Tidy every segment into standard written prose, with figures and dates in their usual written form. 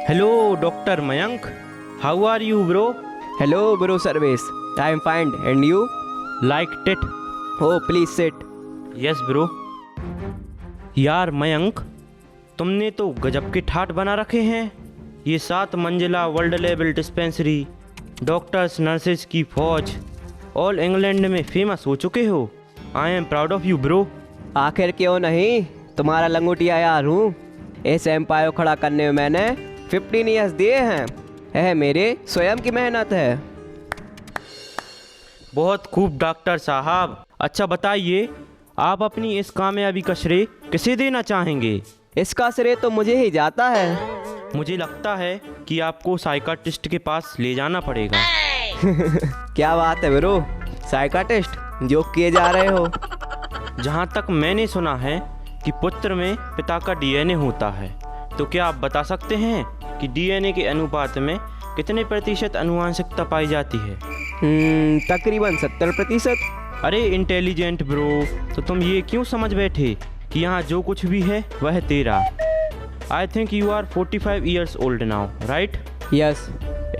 Hello, Dr. Mayank. How are you, bro? Hello, bro Service. I am fine. And you? Liked it. Oh, please sit. Yes, bro. यार मयंक, तुमने तो गजब के ठाट बना रखे हैं। ये 7 मंजिला world level dispensary, doctors nurses की फौज, ऑल इंग्लैंड में फेमस हो चुके हो। I am proud of you bro. आखिर क्यों नहीं, तुम्हारा लंगोटिया यार हूँ। इस एम्पायर खड़ा करने में मैंने 15 ईयर्स दिए हैं। यह मेरे स्वयं की मेहनत है। बहुत खूब डॉक्टर साहब। अच्छा बताइए, आप अपनी इस कामयाबी का श्रेय किसे देना चाहेंगे? इसका श्रेय तो मुझे ही जाता है। मुझे लगता है कि आपको साइकाट्रिस्ट के पास ले जाना पड़ेगा। क्या बात है ब्रो, साइकाट्रिस्ट जोक किए जा रहे हो? जहाँ तक मैंने सुना है कि पुत्र में पिता का डीएनए होता है, तो क्या आप बता सकते हैं कि डीएनए के अनुपात में कितने प्रतिशत आनुवंशिकता पाई जाती है? तकरीबन 70%। अरे इंटेलिजेंट ब्रो, तो तुम ये क्यों समझ बैठे कि यहाँ जो कुछ भी है वह तेरा? I think you are 45 years old now, right? Yes.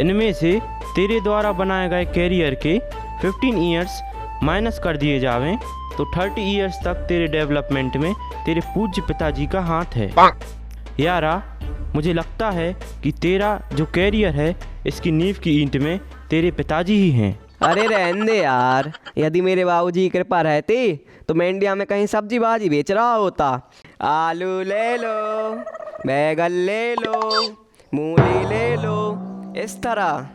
इनमें से तेरे द्वारा बनाए गए कैरियर के 15 ईयर्स माइनस कर दिए जावें तो 30 ईयर्स तक तेरे डेवलपमेंट में तेरे पूज्य पिताजी का हाथ है। यारा, मुझे लगता है कि तेरा जो कैरियर है इसकी नींव की ईंट में तेरे पिताजी ही हैं। अरे रहने दे यार, यदि मेरे बाबूजी की कृपा रहती तो मैं इंडिया में कहीं सब्जी भाजी बेच रहा होता। आलू ले लो, बैगन ले लो, मूली ले लो, इस तरह।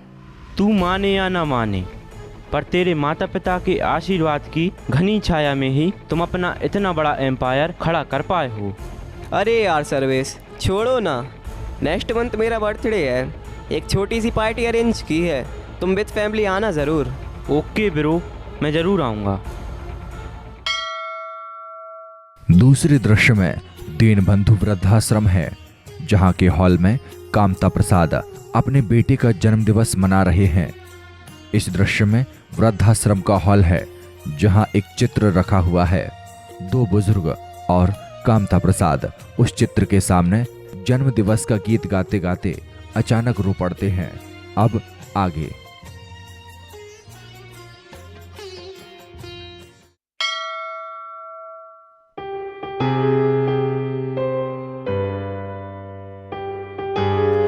तू माने या ना माने, पर तेरे माता पिता के आशीर्वाद की घनी छाया में ही तुम अपना इतना बड़ा एम्पायर खड़ा कर पाए हो। अरे यार सर्विस, छोड़ो ना। नेक्स्ट मंथ मेरा बर्थडे है, एक छोटी सी पार्टी अरेंज की है, तुम विद फैमिली आना ज़रूर। ओके ब्रो, मैं ज़रूर आऊँगा। दूसरे दृश्य में दीनबंधु वृद्धाश्रम है, जहां के हॉल में कामता प्रसाद अपने बेटे का जन्मदिवस मना रहे हैं। इस दृश्य में वृद्धाश्रम का हॉल है, जहां एक चित्र रखा हुआ है। 2 बुजुर्ग और कामता प्रसाद उस चित्र के सामने जन्मदिवस का गीत गाते गाते अचानक रो पड़ते हैं। अब आगे।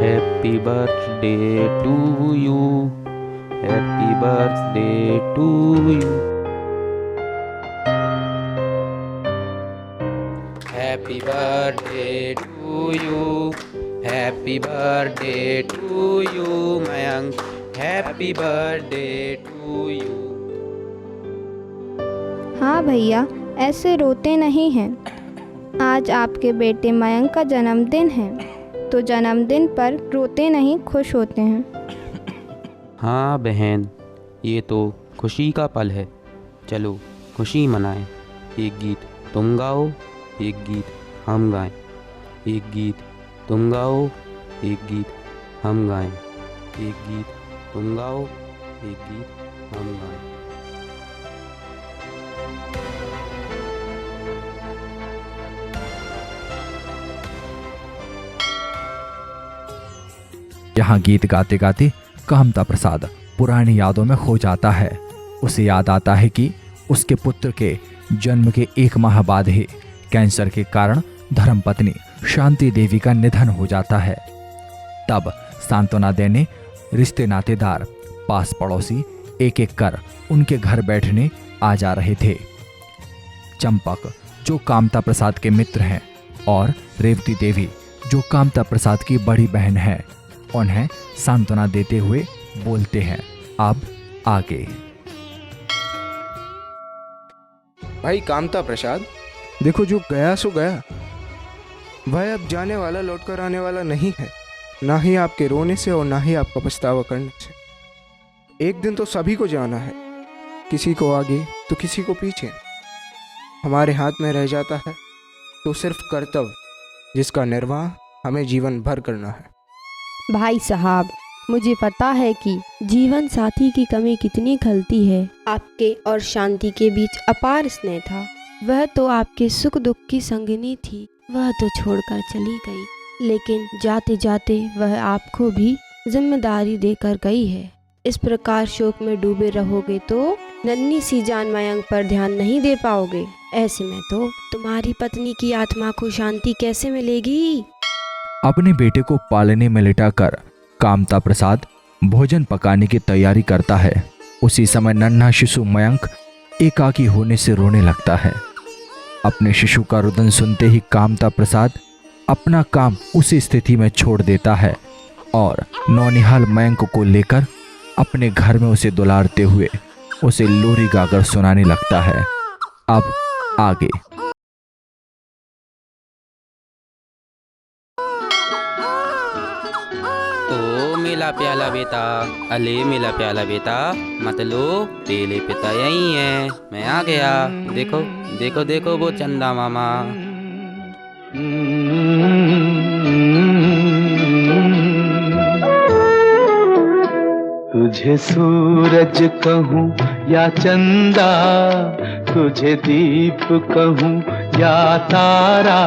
Happy birthday to you, happy birthday to you, happy birthday to you, happy birthday to you Mayank, happy birthday to you. हाँ भैया, ऐसे रोते नहीं हैं। आज आपके बेटे मयंक का जन्मदिन है, तो जन्मदिन पर रोते नहीं, खुश होते हैं। हाँ बहन, ये तो खुशी का पल है। चलो खुशी मनाएं। एक गीत तुम गाओ, एक गीत हम गाएं। एक गीत तुम गाओ, एक गीत हम गाएं। एक गीत तुम गाओ, एक गीत हम गाएं। यहाँ गीत गाते गाते कामता प्रसाद पुरानी यादों में खो जाता है। उसे याद आता है कि उसके पुत्र के जन्म के 1 माह बाद ही कैंसर के कारण धर्मपत्नी शांति देवी का निधन हो जाता है। तब सांत्वना देने रिश्ते नातेदार, पास पड़ोसी एक एक कर उनके घर बैठने आ जा रहे थे। चंपक, जो कामता प्रसाद के मित्र हैं, और रेवती देवी, जो कामता प्रसाद की बड़ी बहन है, उन्हें सांत्वना देते हुए बोलते हैं। अब आगे। भाई कामता प्रसाद, देखो जो गया सो गया। वह अब जाने वाला लौट कर आने वाला नहीं है, ना ही आपके रोने से और ना ही आपका पछतावा करने से। एक दिन तो सभी को जाना है, किसी को आगे तो किसी को पीछे। हमारे हाथ में रह जाता है तो सिर्फ कर्तव्य, जिसका निर्वाह हमें जीवन भर करना है। भाई साहब, मुझे पता है कि जीवन साथी की कमी कितनी खलती है। आपके और शांति के बीच अपार स्नेह था। वह तो आपके सुख दुख की संगिनी थी। वह तो छोड़कर चली गई, लेकिन जाते जाते वह आपको भी जिम्मेदारी देकर गई है। इस प्रकार शोक में डूबे रहोगे तो नन्ही सी जान मयंक पर ध्यान नहीं दे पाओगे। ऐसे में तो तुम्हारी पत्नी की आत्मा को शांति कैसे मिलेगी? अपने बेटे को पालने में लिटाकर कामता प्रसाद भोजन पकाने की तैयारी करता है। उसी समय नन्हा शिशु मयंक एकाकी होने से रोने लगता है। अपने शिशु का रुदन सुनते ही कामता प्रसाद अपना काम उसी स्थिति में छोड़ देता है और नौनिहाल मयंक को लेकर अपने घर में उसे दुलारते हुए उसे लोरी गाकर सुनाने लगता है। अब आगे। ओ मेला प्याला बेटा, अले मेला प्याला बेटा, मत लो, तेरे पिता यही है, मैं आ गया। देखो देखो देखो वो चंदा मामा। तुझे सूरज कहूँ या चंदा, तुझे दीप कहूँ या तारा,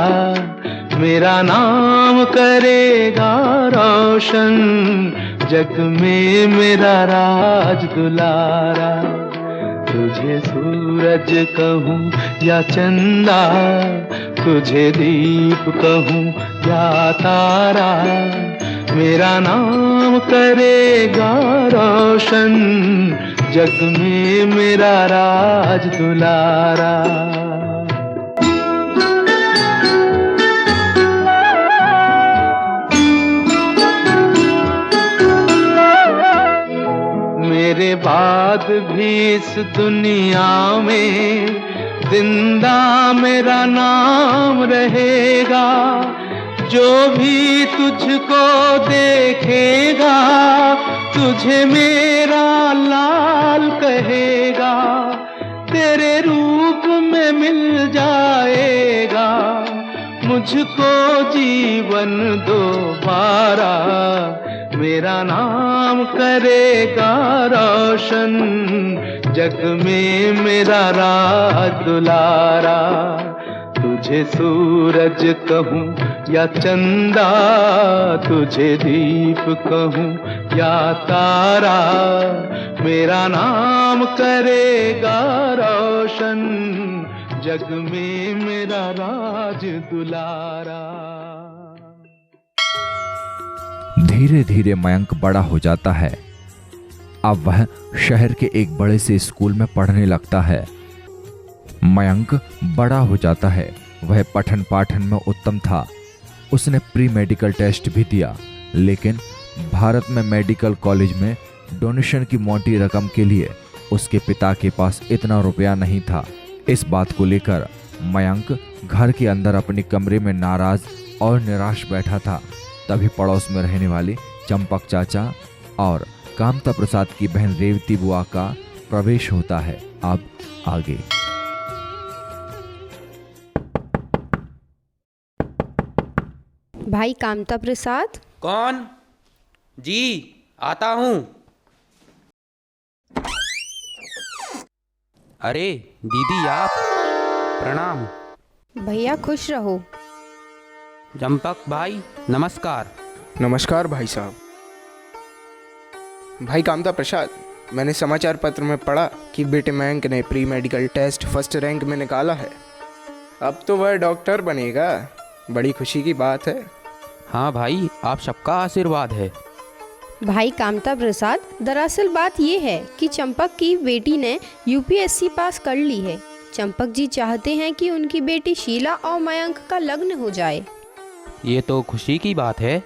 मेरा नाम करेगा रोशन, जग में मेरा राज दुलारा। तुझे सूरज कहूँ या चंदा, तुझे दीप कहूँ या तारा, मेरा नाम करेगा रोशन, जग में मेरा राज दुलारा। मेरे बाद भी इस दुनिया में जिंदा मेरा नाम रहेगा, जो भी तुझको देखेगा तुझे मेरा लाल कहेगा, तेरे रूप में मिल जाएगा मुझको जीवन दोबारा, मेरा नाम करेगा रोशन, जग में मेरा राज दुलारा। तुझे सूरज कहूँ या चंदा, तुझे दीप कहूँ या तारा, मेरा नाम करेगा रोशन, जग में मेरा राज दुलारा। धीरे धीरे मयंक बड़ा हो जाता है। अब वह शहर के एक बड़े से स्कूल में पढ़ने लगता है। मयंक बड़ा हो जाता है। वह पठन पाठन में उत्तम था। उसने प्री मेडिकल टेस्ट भी दिया, लेकिन भारत में मेडिकल कॉलेज में डोनेशन की मोटी रकम के लिए उसके पिता के पास इतना रुपया नहीं था। इस बात को लेकर मयंक घर के अंदर अपने कमरे में नाराज और निराश बैठा था। तभी पड़ोस में रहने वाले चंपक चाचा और कामता प्रसाद की बहन रेवती बुआ का प्रवेश होता है। अब आगे। भाई कामता प्रसाद। कौन? जी आता हूँ। अरे दीदी आप, प्रणाम। भैया खुश रहो। चंपक भाई नमस्कार। नमस्कार भाई साहब। भाई कामता प्रसाद, मैंने समाचार पत्र में पढ़ा कि बेटे मयंक ने pre medical test first rank में निकाला है। अब तो वह डॉक्टर बनेगा। बड़ी खुशी की बात है। हाँ भाई, आप सबका आशीर्वाद है। भाई कामता प्रसाद, दरअसल बात ये है कि चंपक की बेटी ने यूपीएससी पास कर ली है। चंपक जी चाहते हैं कि उनकी बेटी शीला और मयंक का लग्न हो जाए। ये तो खुशी की बात है।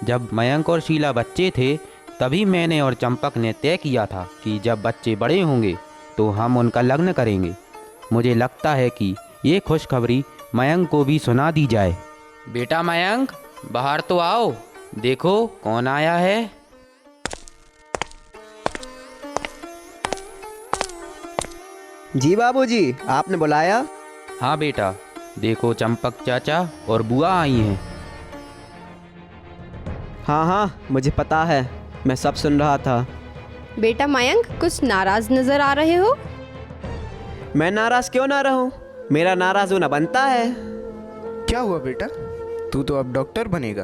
जब मयंक और शीला बच्चे थे तभी मैंने और चंपक ने तय किया था कि जब बच्चे बड़े होंगे तो हम उनका लग्न करेंगे। मुझे लगता है कि ये खुशखबरी मयंक को भी सुना दी जाए। बेटा मयंक, बाहर तो आओ, देखो कौन आया है। जी बाबूजी, आपने बुलाया? हाँ बेटा, देखो चंपक चाचा और बुआ आई हैं। हाँ हाँ, मुझे पता है, मैं सब सुन रहा था। बेटा मयंक, कुछ नाराज नजर आ रहे हो। मैं नाराज क्यों ना रहूं? मेरा नाराज होना बनता है। क्या हुआ बेटा? तू तो अब डॉक्टर बनेगा।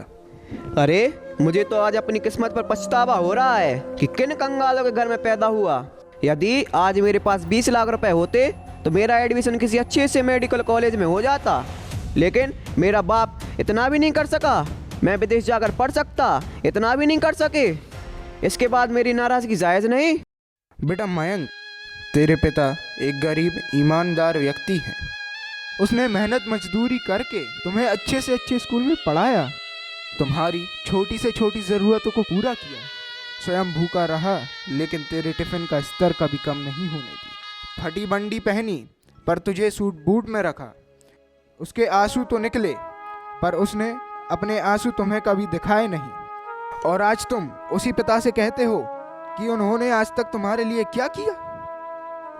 अरे मुझे तो आज अपनी किस्मत पर पछतावा हो रहा है कि किन कंगालों के घर में पैदा हुआ। यदि आज मेरे पास 20 लाख रुपए होते तो मेरा एडमिशन किसी अच्छे से मेडिकल कॉलेज में हो जाता, लेकिन मेरा बाप इतना भी नहीं कर सका। मैं विदेश जाकर पढ़ सकता, इतना भी नहीं कर सके। इसके बाद मेरी नाराज़गी जायज़ नहीं। बेटा मयंक, तेरे पिता एक गरीब ईमानदार व्यक्ति हैं। उसने मेहनत मजदूरी करके तुम्हें अच्छे से अच्छे स्कूल में पढ़ाया, तुम्हारी छोटी से छोटी ज़रूरतों को पूरा किया, स्वयं भूखा रहा, लेकिन तेरे टिफ़िन का स्तर कभी कम नहीं होने दी। फटी बंडी पहनी पर तुझे सूट बूट में रखा। उसके आंसू तो निकले पर उसने अपने आंसू तुम्हें कभी दिखाए नहीं। और आज तुम उसी पिता से कहते हो कि उन्होंने आज तक तुम्हारे लिए क्या किया।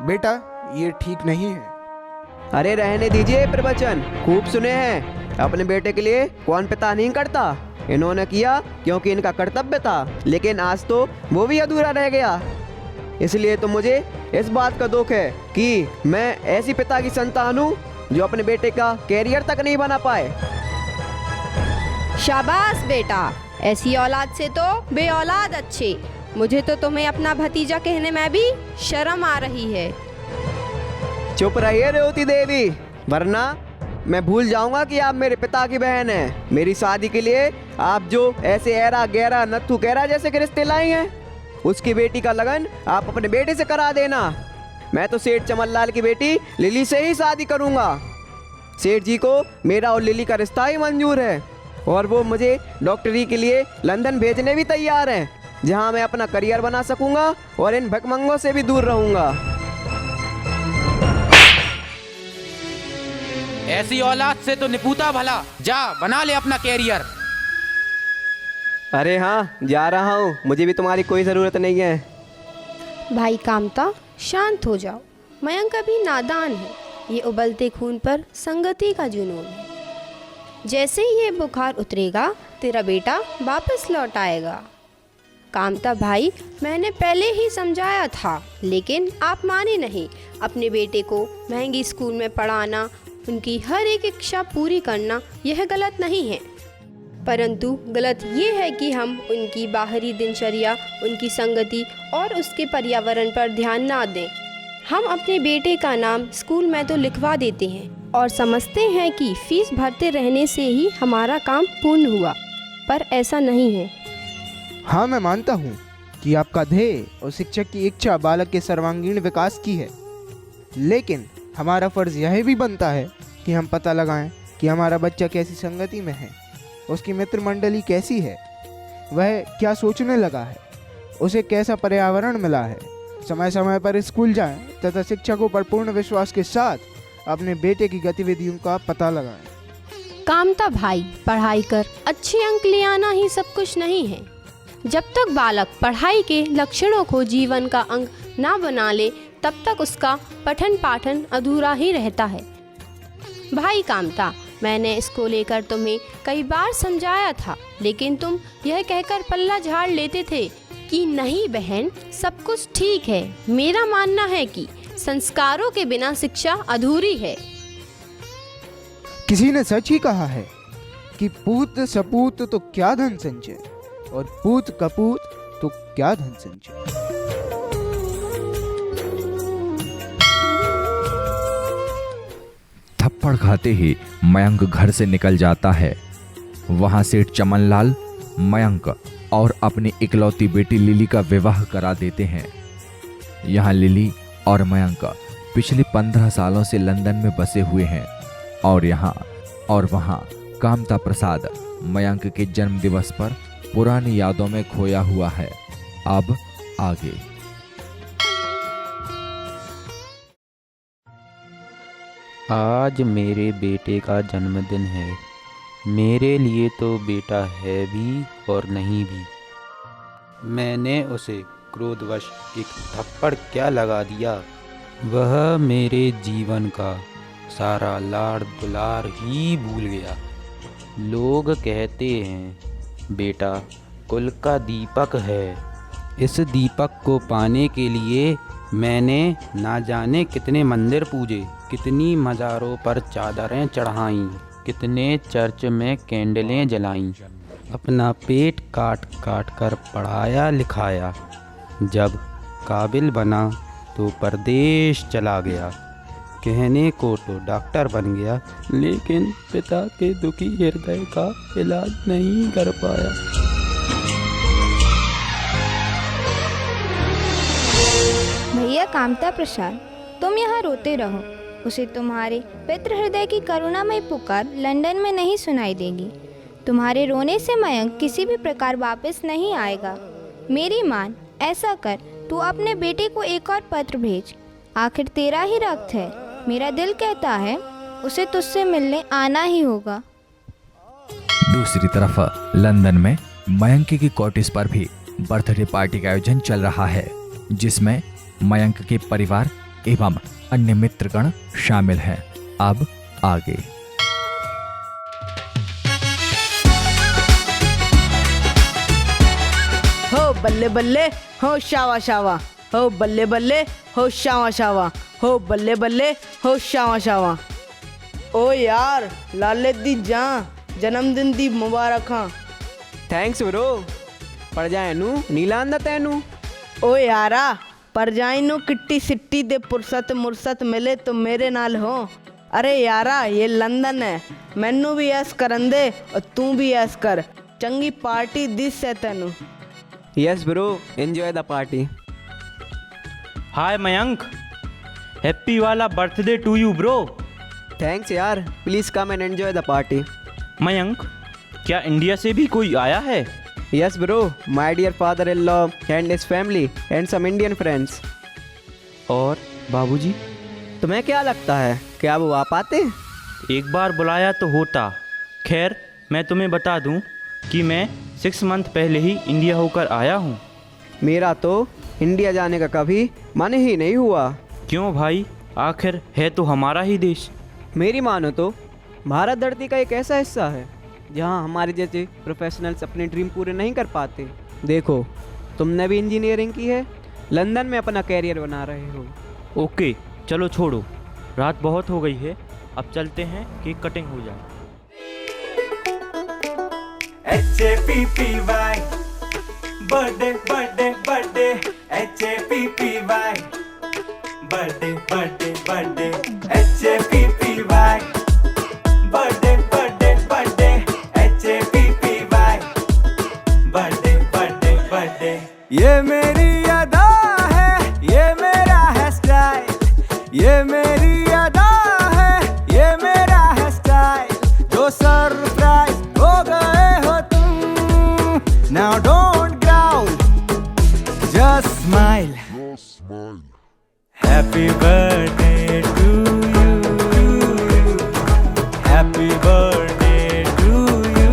बेटा ये ठीक नहीं है। अरे रहने दीजिए प्रवचन, खूब सुने हैं। अपने बेटे के लिए कौन पिता नहीं करता। इन्होंने किया क्योंकि इनका कर्तव्य था, लेकिन आज तो वो भी अधूरा रह गया। इसलिए तो मुझे इस बात का दुख है कि मैं ऐसी पिता की संतान हूँ जो अपने बेटे का कैरियर तक नहीं बना पाए। शाबाश बेटा, ऐसी औलाद से तो बे औलाद अच्छे। मुझे तो तुम्हें अपना भतीजा कहने में भी शर्म आ रही है। चुप रहिए रेवती देवी, वरना मैं भूल जाऊंगा कि आप मेरे पिता की बहन हैं। मेरी शादी के लिए आप जो ऐसे ऐरा गहरा नत्थु गहरा जैसे के रिश्ते लाई हैं, उसकी बेटी का लगन आप अपने बेटे से करा देना। मैं तो सेठ चमनलाल की बेटी लिली से ही शादी करूंगा। सेठ जी को मेरा और लिली का रिश्ता ही मंजूर है, और वो मुझे डॉक्टरी के लिए लंदन भेजने भी तैयार हैं, जहां मैं अपना करियर बना सकूंगा और इन भकमंगों से भी दूर रहूंगा। ऐसी औलाद से तो निपूता भला, जा बना ले अपना कैरियर। अरे हाँ, जा रहा हूँ, मुझे भी तुम्हारी कोई ज़रूरत नहीं है। भाई कामता, शांत हो जाओ। मयंक अभी नादान है, ये उबलते खून पर संगति का जुनून है। जैसे ही ये बुखार उतरेगा तेरा बेटा वापस लौट आएगा। कामता भाई, मैंने पहले ही समझाया था, लेकिन आप माने नहीं। अपने बेटे को महंगी स्कूल में पढ़ाना, उनकी हर एक इच्छा पूरी करना, यह गलत नहीं है, परंतु गलत ये है कि हम उनकी बाहरी दिनचर्या, उनकी संगति और उसके पर्यावरण पर ध्यान ना दें। हम अपने बेटे का नाम स्कूल में तो लिखवा देते हैं और समझते हैं कि फीस भरते रहने से ही हमारा काम पूर्ण हुआ, पर ऐसा नहीं है। हाँ, मैं मानता हूँ कि आपका ध्येय और शिक्षक की इच्छा बालक के सर्वांगीण विकास की है, लेकिन हमारा फर्ज यह भी बनता है कि हम पता लगाएं कि हमारा बच्चा कैसी संगति में है, उसकी मित्र मंडली कैसी है, वह क्या सोचने लगा है, उसे कैसा पर्यावरण मिला है। समय समय पर स्कूल जाएं तथा शिक्षकों पर पूर्ण विश्वास के साथ अपने बेटे की गतिविधियों का पता लगाएं। कामता भाई, पढ़ाई कर अच्छे अंक ले आना ही सब कुछ नहीं है। जब तक बालक पढ़ाई के लक्षणों को जीवन का अंग ना बना ले, तब तक उसका पठन पाठन अधूरा ही रहता है। भाई कामता, मैंने इसको लेकर तुम्हें कई बार समझाया था, लेकिन तुम यह कहकर पल्ला झाड़ लेते थे कि नहीं बहन, सब कुछ ठीक है। मेरा मानना है कि संस्कारों के बिना शिक्षा अधूरी है। किसी ने सच ही कहा है कि पूत सपूत तो क्या धन संचय, और पूत कपूत तो क्या धन संचय। थप्पड़ खाते ही मयंक घर से निकल जाता है। वहां सेठ चमनलाल मयंक और अपनी इकलौती बेटी लिली का विवाह करा देते हैं। यहाँ लिली और मयंक पिछले 15 सालों से लंदन में बसे हुए हैं, और यहाँ और वहाँ कामता प्रसाद मयंक के जन्म दिवस पर पुरानी यादों में खोया हुआ है। अब आगे। आज मेरे बेटे का जन्मदिन है। मेरे लिए तो बेटा है भी और नहीं भी। मैंने उसे क्रोधवश एक थप्पड़ क्या लगा दिया। वह मेरे जीवन का सारा लाड़ दुलार ही भूल गया। लोग कहते हैं बेटा कुल का दीपक है। इस दीपक को पाने के लिए मैंने ना जाने कितने मंदिर पूजे, कितनी मज़ारों पर चादरें चढ़ाईं, कितने चर्च में कैंडलें जलाईं, अपना पेट काट काट कर पढ़ाया लिखाया, जब काबिल बना तो परदेश चला गया, कहने को तो डॉक्टर बन गया, लेकिन पिता के दुखी हृदय का इलाज नहीं कर पाया। भैया कामता प्रसाद, तुम यहाँ रोते रहो। उसे तुम्हारे पितृ हृदय की करुणामयी पुकार लंदन में नहीं सुनाई देगी। तुम्हारे रोने से मयंक किसी भी प्रकार वापस नहीं आएगा। मेरी मान, ऐसा कर, तू अपने बेटे को एक और पत्र भेज। आखिर तेरा ही रक्त है। मेरा दिल कहता है उसे तुझसे मिलने आना ही होगा। दूसरी तरफ लंदन में मयंक की कॉटेज पर भी बर्थडे पार्टी का आयोजन चल रहा है, जिसमें मयंक के परिवार एवं अन्य मित्रगण शामिल हैं। अब आगे। हो बल्ले बल्ले हो शावा शावा, हो बल्ले बल्ले हो शावा शावा, हो बल्ले बल्ले हो शावा शावा। ओ यार लाले दी जा जन्मदिन दी मुबारक हाँ। Thanks bro. पड़ जाए नू नीलांदा तैनू। ओ यारा पर जाइनू किट्टी सिट्टी दे पुरसत मुरसत मिले तो मेरे नाल हो। अरे यारा ये लंदन है, मैनू भी ऐस करन दे और तू भी ऐस कर। चंगी पार्टी दिस है तेनू। Yes bro, enjoy the party. Hi Mayank, happy वाला birthday to you bro. Thanks यार, please come and enjoy the party. Mayank, क्या इंडिया से भी कोई आया है? Yes bro, my dear father in law and his family and some Indian friends. और बाबूजी? तुम्हें क्या लगता है, क्या वो आ पाते? एक बार बुलाया तो होता। खैर, मैं तुम्हें बता दूं कि मैं 6 मंथ पहले ही इंडिया होकर आया हूं। मेरा तो इंडिया जाने का कभी मन ही नहीं हुआ। क्यों भाई, आखिर है तो हमारा ही देश। मेरी मानो तो भारत धरती का एक ऐसा हिस्सा है जहां हमारे जैसे प्रोफेशनल्स अपने ड्रीम पूरे नहीं कर पाते। देखो, तुमने भी इंजीनियरिंग की है, लंदन में अपना कैरियर बना रहे हो। ओके, चलो छोड़ो, रात बहुत हो गई है, अब चलते हैं, केक कटिंग हो जाए। HAPPY birthday birthday birthday HAPPY birthday birthday birthday HAPPY birthday birthday birthday HAPPY birthday birthday birthday. ये मेरी अदा है, ये मेरा है स्टाइल, ये मेरी अदा है, ये मेरा है स्टाइल। जो सरप्राइज हो गए हो तुम, now don't growl, just smile. Happy birthday to you, happy birthday to you.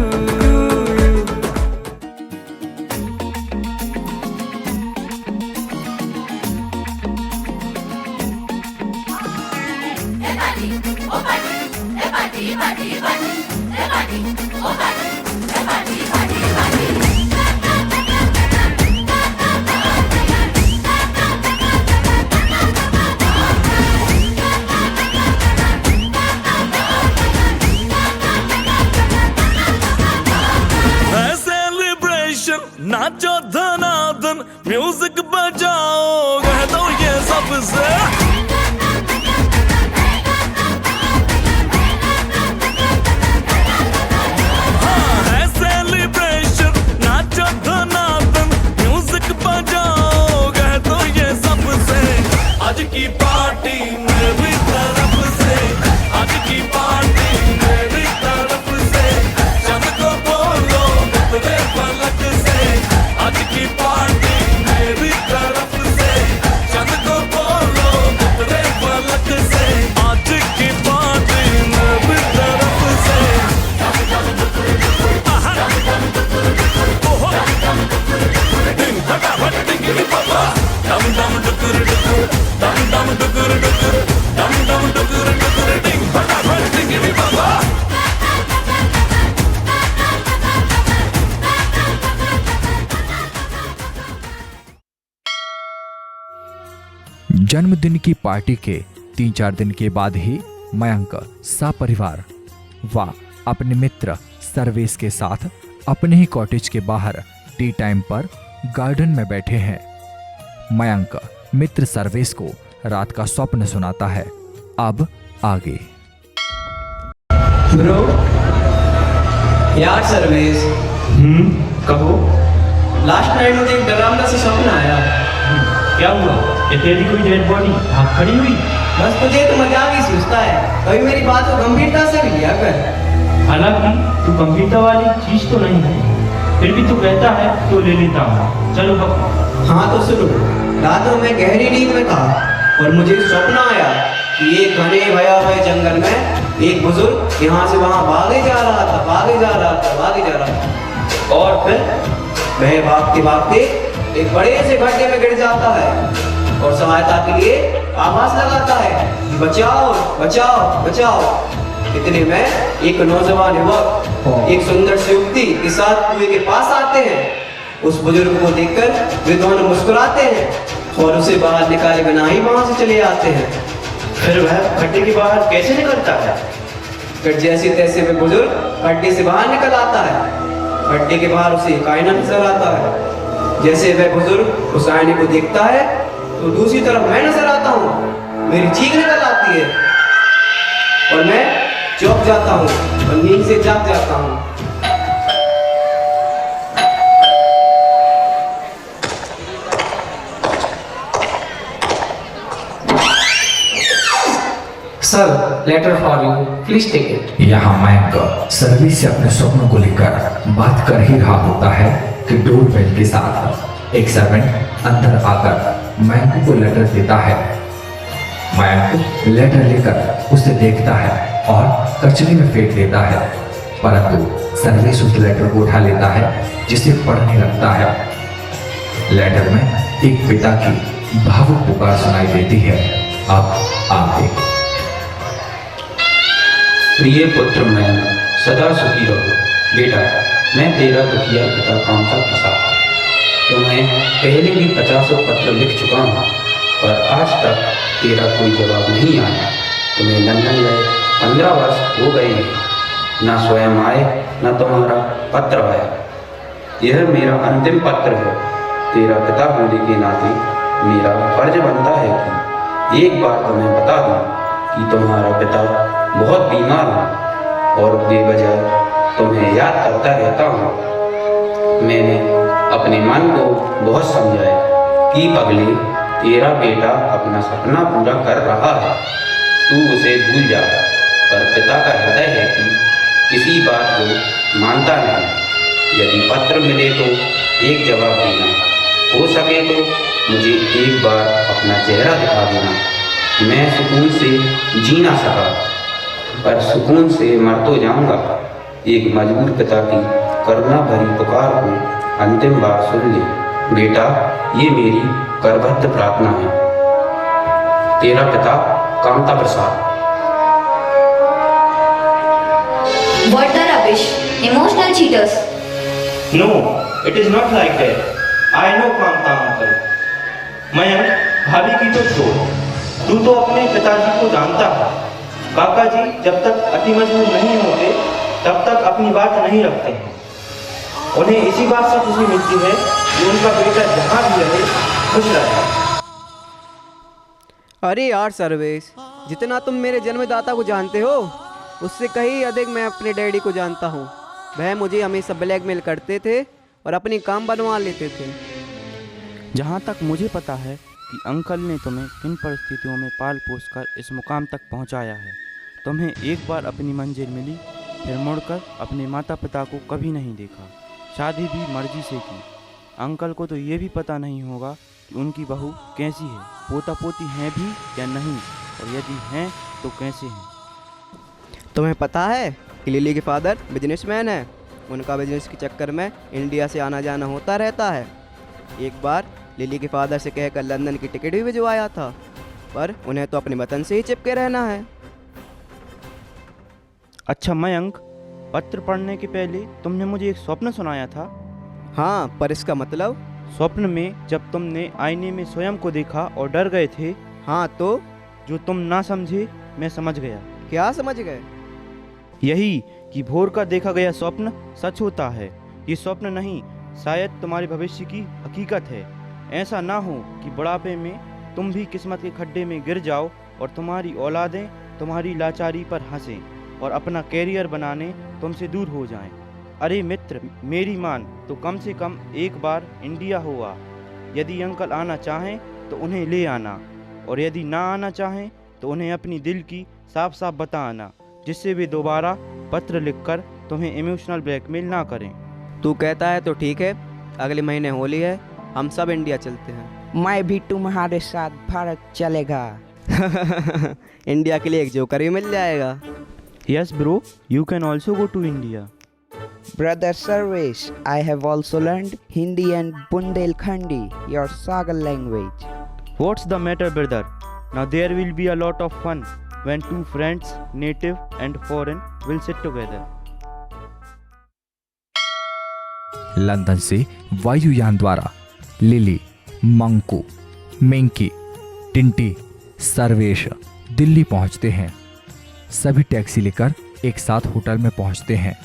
Celebration नाचो धनाधन, म्यूजिक बजाओ, कह दो ये सबसे। आज की पार्टी मेरी तरफ से, आज की पार्टी मेरी तरफ से, चंद को बोलो उतरे पलक से। आज की पार्टी मेरी तरफ से, चंद को बोलो उतरे पलक से। आज की पार्टी मेरी तरफ से। दिन फटाफट टिंगी पापा, दम दम डुकुर डुकुर, dum dum dukur dukur, dum dum dukur dukur, ding फटाफट टिंगी पापा। जन्मदिन की पार्टी के 3-4 दिन के बाद ही मयंक सपरिवार वह अपने मित्र सर्वेश के साथ अपने ही कॉटेज के बाहर टी टाइम पर गार्डन में बैठे हैं। मयंक मित्र सर्वेश को रात का स्वप्न सुनाता है। अब आगे। ब्रो यार सर्वेश, कहो। लास्ट नाइट मुझे एक डरावना सा सपना आया। क्या हुआ? ये तेरी कोई डेड बॉडी भाग खड़ी हुई? बस तुझे तो मजाक ही सूझता है, कभी मेरी बात को गंभीरता से भी लिया कर। हालांकि तू गंभीरता वाली चीज तो नहीं है, फिर भी तू कहता है तो ले लेता हूँ। चलो बक। हाँ तो सुनो, रात में मैं गहरी नींद में था और मुझे स्वप्न आया कि एक घने भयावह जंगल में एक बुजुर्ग यहाँ से वहाँ भागे जा रहा था। और फिर वह भागते भागते एक बड़े से गड्ढे में गिर जाता है और सहायता के लिए आवाज लगाता है कि बचाओ बचाओ बचाओ। इतने में एक नौजवान युवक एक सुंदर सी युवती के साथ कुएं के पास आते हैं। उस बुजुर्ग को देखकर वे दोनों मुस्कुराते हैं और उसे बाहर निकाले बिना ही वहां से चले आते हैं। फिर वह गड्ढे के बाहर कैसे निकलता है? फिर जैसे तैसे वे बुजुर्ग गड्ढे से बाहर निकल आता है। गड्ढे के बाहर उसे एक आईना नजर आता है। जैसे वह बुजुर्ग उस आईने को देखता है तो दूसरी तरफ मैं नजर आता हूँ। मेरी चीख निकल आती है और मैं चौंक जाता हूँ और नींद से जाग जाता हूँ। Sir, letter for you, please take it. यहाँ मयंक सर्विस से अपने स्वप्न को लेकर बात कर ही रहा होता है कि डोरबेल के साथ एक सर्वेंट अंदर आकर मयंक को लेटर देता है। मयंक लेटर लेकर उसे देखता है और कचरे में फेंक देता है, परंतु सर्विस उस लेटर को उठा लेता है जिसे पढ़ने लगता है। लेटर में एक पिता की भावुक पुकार सुनाई देती है। अब आगे। प्रिय पुत्र मयंक, सदा सुखी रहो। बेटा, मैं तेरा दुखिया पिता कामता प्रसाद तुम्हें पहले भी 50 पत्र लिख चुका हूँ, पर आज तक तेरा कोई जवाब नहीं आया। तुम्हें लंदन गए 15 वर्ष हो गए हैं, न स्वयं आए न तुम्हारा पत्र आया। यह मेरा अंतिम पत्र है। तेरा पिता होने के नाते मेरा फर्ज बनता है कि एक बार तुम्हें बता दूं कि तुम्हारा पिता बहुत बीमार हूँ और बेवजह तुम्हें याद करता रहता हूँ। मैंने अपने मन को बहुत समझाया कि पगले, तेरा बेटा अपना सपना पूरा कर रहा है, तू उसे भूल जा। पर पिता का हृदय है कि किसी बात को मानता नहीं। यदि पत्र मिले तो एक जवाब देना, हो सके तो मुझे एक बार अपना चेहरा दिखा देना। मैं सुकून से जी ना सका, पर सुकून से मर तो जाऊंगा। एक मजबूर पिता की करुणा भरी पुकार को अंतिम बार सुन ले। बेटा, ये मेरी करबद्ध प्रार्थना है। तेरा पिता Kamta Prasad. What the rubbish! Emotional cheaters! No, it is not like that. I know Kamta uncle. Mayank, भाभी की तो छोड़, तू तो अपने पिताजी को जानता है। काका जी जब तक अति मजबूर नहीं होते तब तक अपनी बात नहीं रखते हैं। उन्हें इसी बात से खुशी मिलती है कि उनका बेटा जहाँ भी रहे खुश रहे। अरे यार सर्वेश, जितना तुम मेरे जन्मदाता को जानते हो उससे कहीं अधिक मैं अपने डैडी को जानता हूँ। वह मुझे हमेशा ब्लैकमेल करते थे और अपनी काम बनवा लेते थे। जहाँ तक मुझे पता है कि अंकल ने तुम्हें किन परिस्थितियों में पाल पोस कर इस मुकाम तक पहुँचाया है। तुम्हें एक बार अपनी मंजिल मिली, फिर मुड़कर अपने माता पिता को कभी नहीं देखा। शादी भी मर्जी से की। अंकल को तो ये भी पता नहीं होगा कि उनकी बहू कैसी है, पोता पोती हैं भी या नहीं, और यदि हैं तो कैसे हैं। तुम्हें पता है कि लिली के फादर बिजनेसमैन है। उनका बिजनेस के चक्कर में इंडिया से आना जाना होता रहता है। एक बार लिली के फादर से कहकर लंदन की टिकट भी भिजवाया था, पर उन्हें तो अपने वतन से ही चिपके रहना है। अच्छा मयंक, पत्र पढ़ने के पहले तुमने मुझे एक स्वप्न सुनाया था। हाँ, पर इसका मतलब? स्वप्न में जब तुमने आईने में स्वयं को देखा और डर गए थे। हाँ तो? जो तुम ना समझे मैं समझ गया। क्या समझ गए? यही कि भोर का देखा गया स्वप्न सच होता है। ये स्वप्न नहीं, शायद तुम्हारे भविष्य की हकीकत है। ऐसा ना हो कि बुढ़ापे में तुम भी किस्मत के खड्डे में गिर जाओ और तुम्हारी औलादें तुम्हारी लाचारी पर हंसें और अपना कैरियर बनाने तुमसे दूर हो जाएं। अरे मित्र, मेरी मान तो कम से कम एक बार इंडिया हुआ। यदि अंकल आना चाहें तो उन्हें ले आना, और यदि ना आना चाहें तो उन्हें अपनी दिल की साफ साफ बता आना, जिससे वे दोबारा पत्र लिखकर तुम्हें इमोशनल ब्लैकमेल ना करें। तू कहता है तो ठीक है, अगले महीने होली है, हम सब इंडिया चलते हैं। मैं भी तुम्हारे साथ भारत चलेगा। इंडिया के लिए एक जोकर भी मिल जाएगा। Yes bro, you can also go to India. Brother Sarvesh, I have also learned Hindi and Bundelkhandi, your Sagar language. What's the matter, brother? Now there will be a lot of fun when two friends, native and foreign, will sit together. London से वायुयान द्वारा lily, Manku, Minki, टिंटी, Sarvesh Delhi पहुंचते हैं। सभी taxi लेकर एक साथ hotel में पहुंचते हैं।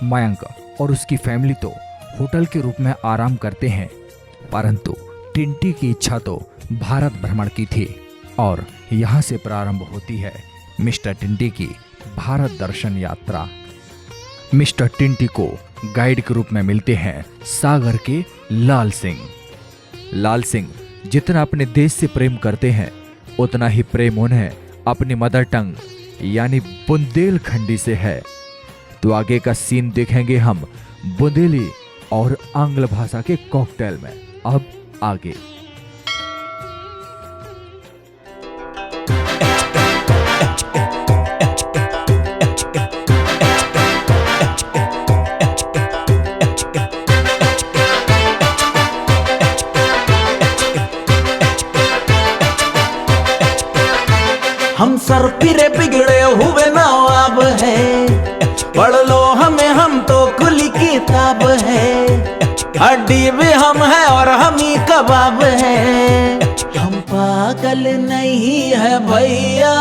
मयंक और उसकी फैमिली तो होटल के रूप में आराम करते हैं, परंतु टिंटी की इच्छा तो भारत भ्रमण की थी और यहाँ से प्रारंभ होती है मिस्टर टिंटी की भारत दर्शन यात्रा। मिस्टर टिंटी को गाइड के रूप में मिलते हैं सागर के लाल सिंह। लाल सिंह जितना अपने देश से प्रेम करते हैं, उतना ही प्रेम उन्हें अपनी मदर टंग यानी बुंदेलखंडी से है। तो आगे का सीन देखेंगे हम बुंदेली और आंग्ल भाषा के कॉकटेल में। अब आगे हम सर फिरे बिगड़े हुए नवाब हैं, पढ़ लो हमें, हम तो खुली किताब है। हड्डी भी हम है और हम ही कबाब है। हम पागल नहीं है भैया,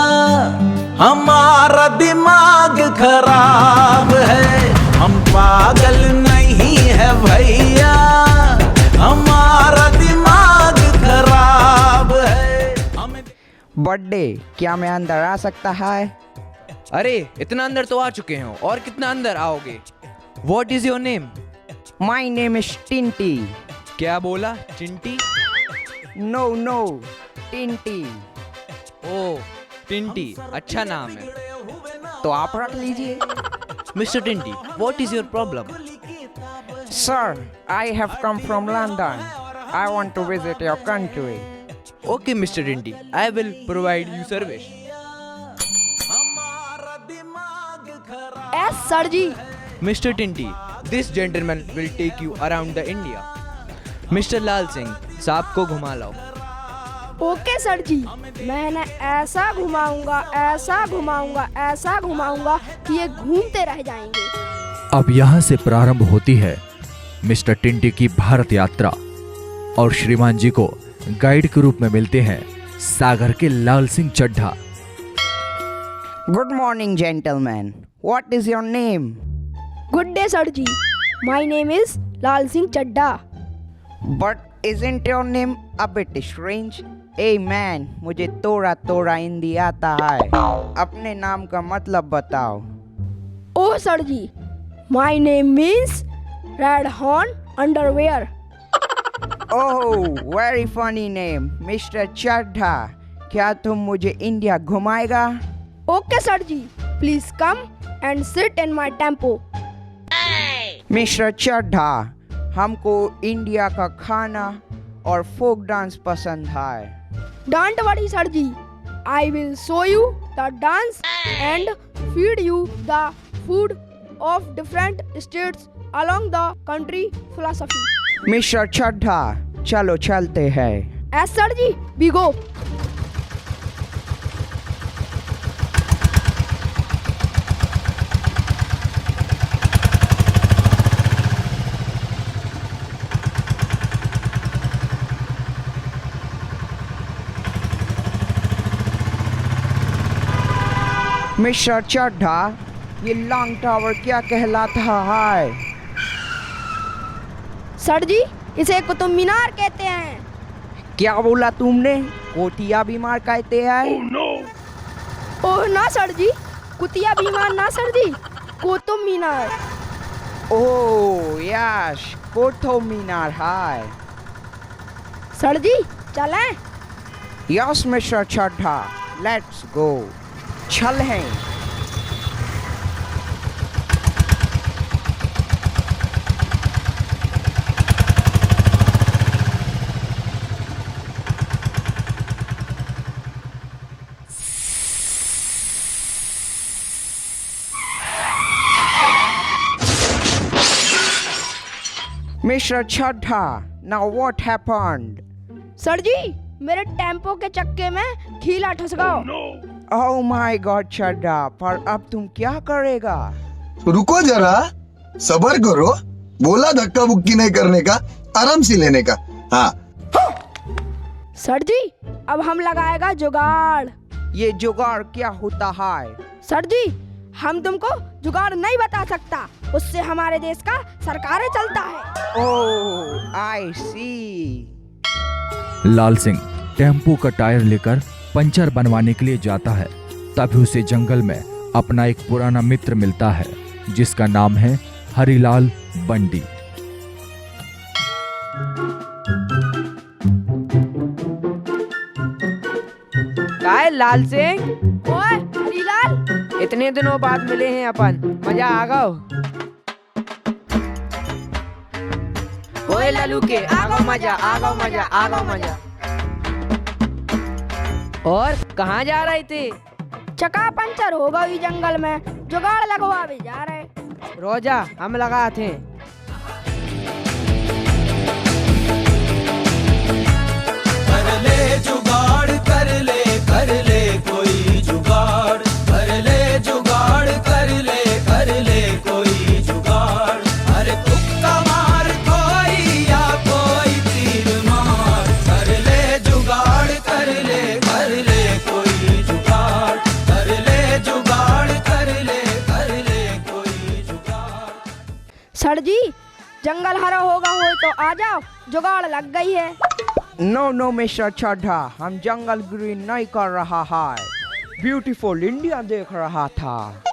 हमारा दिमाग खराब है। हम पागल नहीं है भैया, हमारा दिमाग खराब है। बर्थडे, क्या मैं अंदर आ सकता है? अरे इतना अंदर तो आ चुके हो, और कितना अंदर आओगे? What is your name? My name is Tinty. क्या बोला? चिंटी? No, no, Tinty. ओह टिंटी, अच्छा नाम है। तो आप रख लीजिए। Mister Tinty, what is your problem? Sir, I have come from London. I want to visit your country. Okay, Mr. Tinty, I will provide you service. Yes, sir ji. Mr. Tinty, this gentleman will take you around the India. Mr. लाल सिंह, साहब को घुमा लाओ। Okay sir जी, मैंने ऐसा घुमाऊंगा, ऐसा घुमाऊंगा, ऐसा घुमाऊंगा कि ये घूमते रह जाएंगे। अब यहाँ से प्रारंभ होती है मिस्टर टिंटी की भारत यात्रा और श्रीमान जी को गाइड के रूप में मिलते हैं सागर के लाल Singh Chaddha. Good morning, gentlemen. What is your name? Good day, sir ji. My name is Lal Singh Chaddha. But isn't your name a bit strange? Hey man, मुझे तोड़ा तोड़ा हिंदी आता है। अपने नाम का मतलब बताओ। Oh sir ji, My name means Red Horn Underwear. Oh, very funny name, Mr. Chaddha. क्या तुम मुझे इंडिया घुमाएगा? Okay sir ji, please come and sit in my tempo. Mister Chaddha, हमको इंडिया का खाना और फोक डांस पसंद है। Don't worry sir ji, I will show you the dance and feed you the food of different states along the country philosophy. Mister Chaddha, चलो चलते हैं। Yes sir ji, we go. Mister Chaddha, ये लॉन्ग टावर क्या कहलाता है? Sir जी, इसे कुतुब मीनार कहते हैं। क्या बोला तुमने? कोटिया बीमार कहते हैं? ओह ना सर जी, कुतिया बीमार ना sir ji, Qutub Minar. Oh yes, Qutub Minar है। सर जी चलें? Yes mister Chadha, let's go. चलें। Mr. Chadha, now what happened? Sir ji, मेरे टेम्पो के चक्के में खीला ठस गया। Oh my God, Chadha, पर अब तुम क्या करेगा? रुको जरा, सब्र करो। बोला धक्का बुक्की नहीं करने का, आराम से लेने का। हाँ। सर जी, अब हम लगाएगा जुगाड़। ये जुगाड़ क्या होता है? सर जी, हम तुमको जुगाड़ नहीं बता सकता, उससे हमारे देश का सरकारें चलता है। ओह, आई सी। लाल सिंह टेम्पो का टायर लेकर पंचर बनवाने के लिए जाता है। तभी उसे जंगल में अपना एक पुराना मित्र मिलता है जिसका नाम है हरिलाल बंडी। काय लाल सिंह? ओए हरिलाल, इतने दिनों बाद मिले हैं अपन, मजा आ गया। ओए लल्लू के आगो मजा, आगो मजा, आगो मजा। और कहाँ जा रहे थे? चक्का पंचर हो गई जंगल में, जुगाड़ लगवा भी जा रहे। रोजा हम लगा थे। कर ले जुगाड़, कर ले कोई जुगाड़, कर ले जुगाड़, कर ले कोई जुगाड़। अरे तुक्का मार कोई या कोई तीर मार, कर ले जुगाड़, कर ले कोई जुगाड़, कर ले जुगाड़, कर ले कोई जुगाड़। सर जी, जंगल हरा होगा हो तो आ जाओ, जुगाड़ लग गई है। नो नो मिस्टर चड्ढा, हम जंगल ग्रीन नहीं कर रहा है, ब्यूटीफुल इंडिया देख रहा था।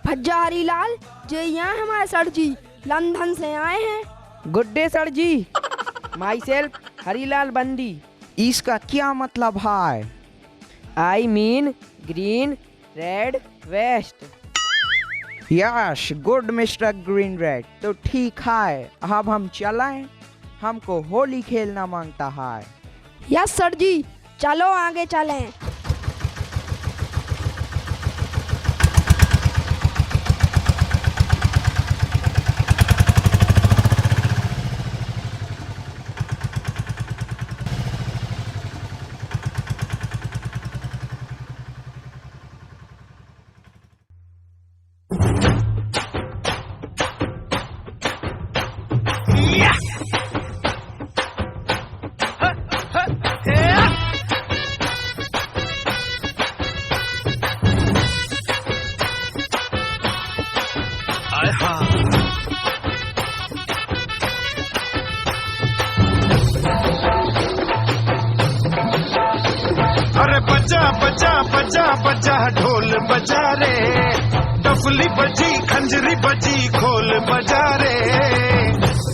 भज्जा हरीलाल, जे यहाँ हमारे सर जी लंदन से आए हैं। Good day sir ji, myself Harilal Bandi. इसका क्या मतलब है? I mean green red vest. Yes, good mister green red. तो ठीक है, अब हम चलें? हमको होली खेलना मांगता है। यस सर जी, चलो आगे चलें। अरे बजा बजा बजा बजा ढोल बजा रे, डफली बजी खंजरी बजी खोल बजा रे।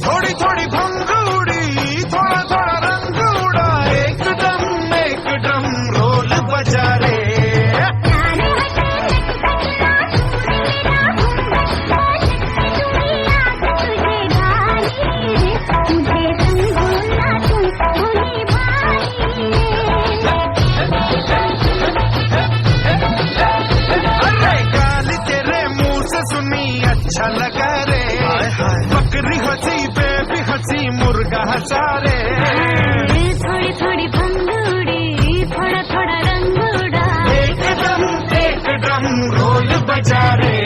थोड़ी थोड़ी भंग उड़ी, थोड़ा थोड़ा रंग उड़ा, एक ड्रम रोल बजा रे। अच्छा लगा रे, बकरी हंसी बेबी हंसी मुर्गा हंसा रे। थोड़ी थोड़ी भंग उड़ी, थोड़ा थोड़ा रंग उड़ा, एक ड्रम रोल बजा रे।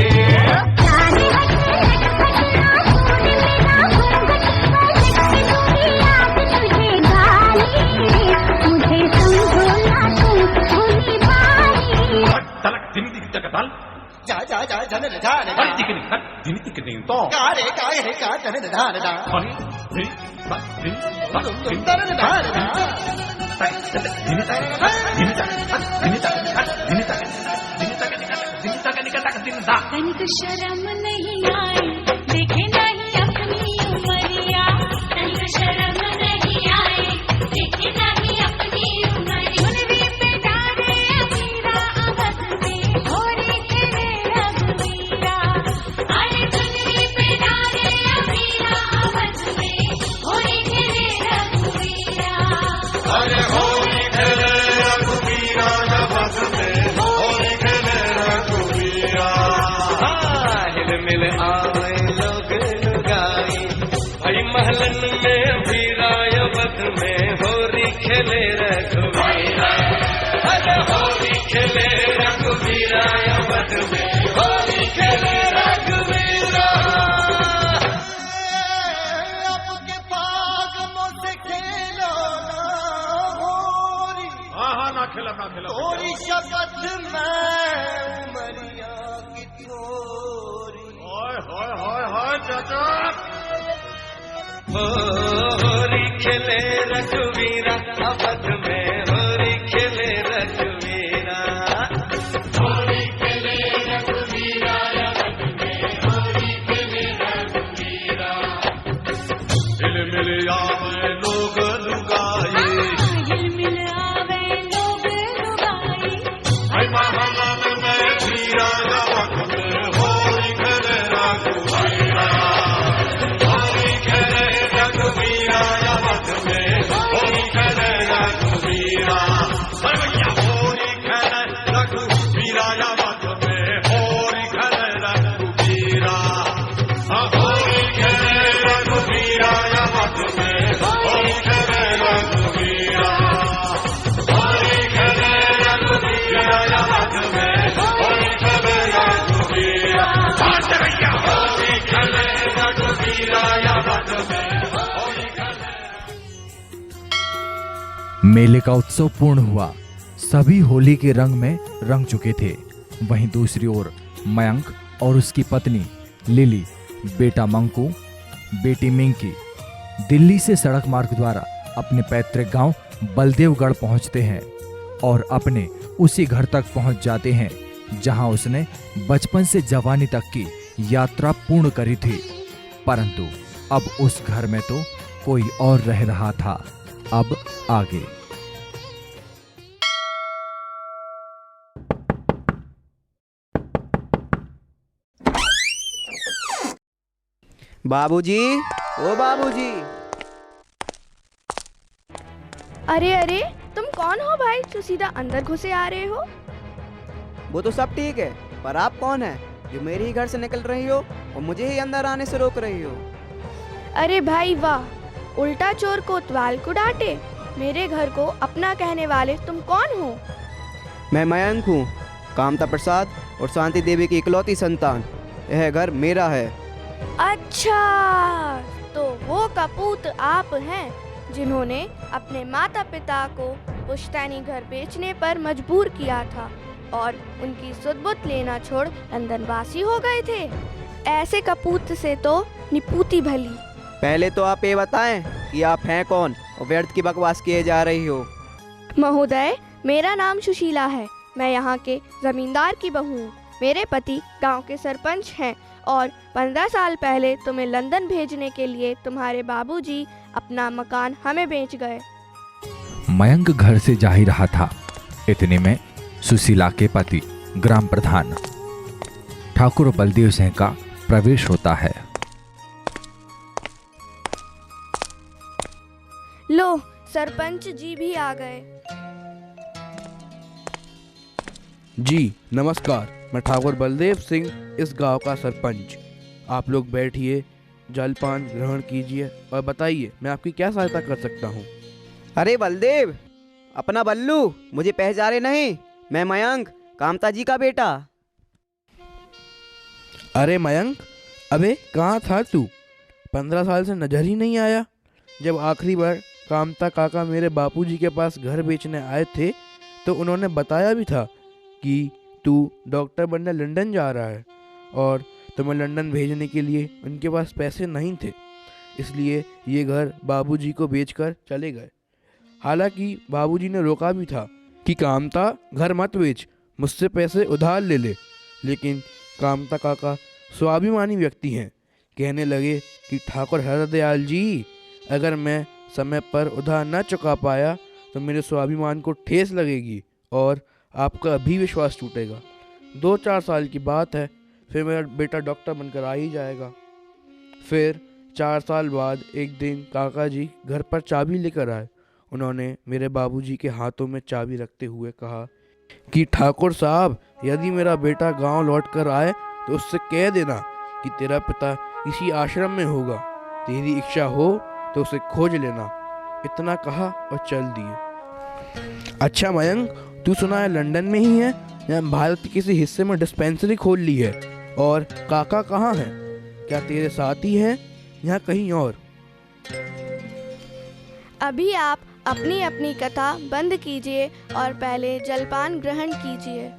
मुझे समझो ना तुम होनी बारी। तलक दिन दिख तक तनिक शर्म नहीं आए देखे नहीं अपनी उमरिया, तनिक शर्म नहीं आए देखे नहीं अपनी उमरिया। धुनवी पे डाले अमीरा अवध में होली खेले रघुवीरा, अरे धुनवी पे डाले अमीरा अवध में होली खेले रघुवीरा, अरे होली खेले रघुवीरा अवध में होली खेले रघुवीरा। हिल मिल आवे लोग लुगाई भाई महलन में वीरा अवध में होली खेले रघुवीरा, अरे होली खेले रघुवीरा अवध में होली खेले रघुवीरा। आपके पाग मुझसे खेलो ना होरी, हाँ ना खेला होरी शपथ में उमरिया की थोरी। हाय चाचा होरी खेले रघुवीरा अवध में होरी खेले रघुवीरा, होरी खेले रघुवीरा अवध में होरी खेले रघुवीरा। हिल मिल आवे लोग लुगाई, हिल मिल आवे लोग लुगाई, भाई महलन में वीरा अवध में होली खेले रघुवीरा, होली खेले रघुवीरा अवध में होली खेले रघुवीरा। अरे भैया होली खेले रघुवीरा अवध में होली खेले रघुवीरा, हाँ होली खेले रघुवीरा अवध में होली खेले रघुवीरा, होली खेले रघुवीरा अवध में होली खेले रघुवीरा। भैया होली खेले रघुवीरा अवध में होली खेले। मेले का उत्सव पूर्ण हुआ। सभी होली के रंग में रंग चुके थे। वहीं दूसरी ओर मयंक और उसकी पत्नी लिली, बेटा मंकू, बेटी मिंकी दिल्ली से सड़क मार्ग द्वारा अपने पैतृक गांव बलदेवगढ़ पहुंचते हैं और अपने उसी घर तक पहुंच जाते हैं जहां उसने बचपन से जवानी तक की यात्रा पूर्ण करी थी। परंतु अब उस घर में तो कोई और रह रहा था। अब आगे। बाबूजी, ओ बाबूजी। अरे अरे, तुम कौन हो भाई जो सीधा अंदर घुसे आ रहे हो? वो तो सब ठीक है, पर आप कौन है जो मेरे ही घर से निकल रही हो और मुझे ही अंदर आने से रोक रही हो? अरे भाई वाह, उल्टा चोर कोतवाल को डांटे। मेरे घर को अपना कहने वाले तुम कौन हो? मैं मयंक हूँ, कामता प्रसाद और शांति देवी की इकलौती संतान। यह घर मेरा है। अच्छा, तो वो कपूत आप हैं जिन्होंने अपने माता पिता को पुश्तैनी घर बेचने पर मजबूर किया था और उनकी सुध-बुध लेना छोड़ लंदन वासी हो गए थे। ऐसे कपूत से तो निपूती भली। पहले तो आप ये बताएं कि आप हैं कौन और व्यर्थ की बकवास किए जा रही हो। महोदय, मेरा नाम सुशीला है। मैं यहाँ के जमींदार की बहू हूँ। मेरे पति गांव के सरपंच हैं और 15 साल पहले तुम्हें लंदन भेजने के लिए तुम्हारे बाबूजी अपना मकान हमें बेच गए। मयंक घर से जा ही रहा था। इतने में सुशीला के पति ग्राम प्रधान ठाकुर बलदेव सिंह का प्रवेश होता है। लो, सरपंच जी भी आ गए। जी नमस्कार, मैं ठाकुर बलदेव सिंह, इस गांव का सरपंच। आप लोग बैठिए, जलपान ग्रहण कीजिए और बताइए मैं आपकी क्या सहायता कर सकता हूँ। अरे बलदेव, अपना बल्लू, मुझे पहचाने नहीं? मैं मयंक, कामता जी का बेटा। अरे मयंक, अबे कहाँ था तू? 15 साल से नजर ही नहीं आया। जब आखिरी बार कामता काका मेरे बापूजी के पास घर बेचने आए थे तो उन्होंने बताया भी था कि तू डॉक्टर बनने लंदन जा रहा है और तुम्हें लंदन भेजने के लिए उनके पास पैसे नहीं थे, इसलिए ये घर बाबूजी को बेचकर चले गए। हालांकि बाबूजी ने रोका भी था कि कामता घर मत बेच, मुझसे पैसे उधार ले ले, लेकिन कामता काका स्वाभिमानी व्यक्ति हैं। कहने लगे कि ठाकुर हरदयाल जी, अगर मैं समय पर उधार न चुका पाया तो मेरे स्वाभिमान को ठेस लगेगी और आपका भी विश्वास टूटेगा। 2-4 साल की बात है, फिर मेरा बेटा डॉक्टर बनकर आ ही जाएगा। फिर 4 साल बाद एक दिन काका जी घर पर चाबी लेकर आए। उन्होंने मेरे बाबूजी के हाथों में चाबी रखते हुए कहा कि ठाकुर साहब, यदि मेरा बेटा गांव लौट कर आए तो उससे कह देना कि तेरा पिता इसी आश्रम में होगा, तेरी इच्छा हो तो उसे खोज लेना। इतना कहा और चल दिए। अच्छा मयंक, तू सुना है लंदन में ही है या भारत के किसी हिस्से में डिस्पेंसरी खोल ली है? और काका कहाँ है? क्या तेरे साथ ही है या कहीं और? अभी आप अपनी अपनी कथा बंद कीजिए और पहले जलपान ग्रहण कीजिए।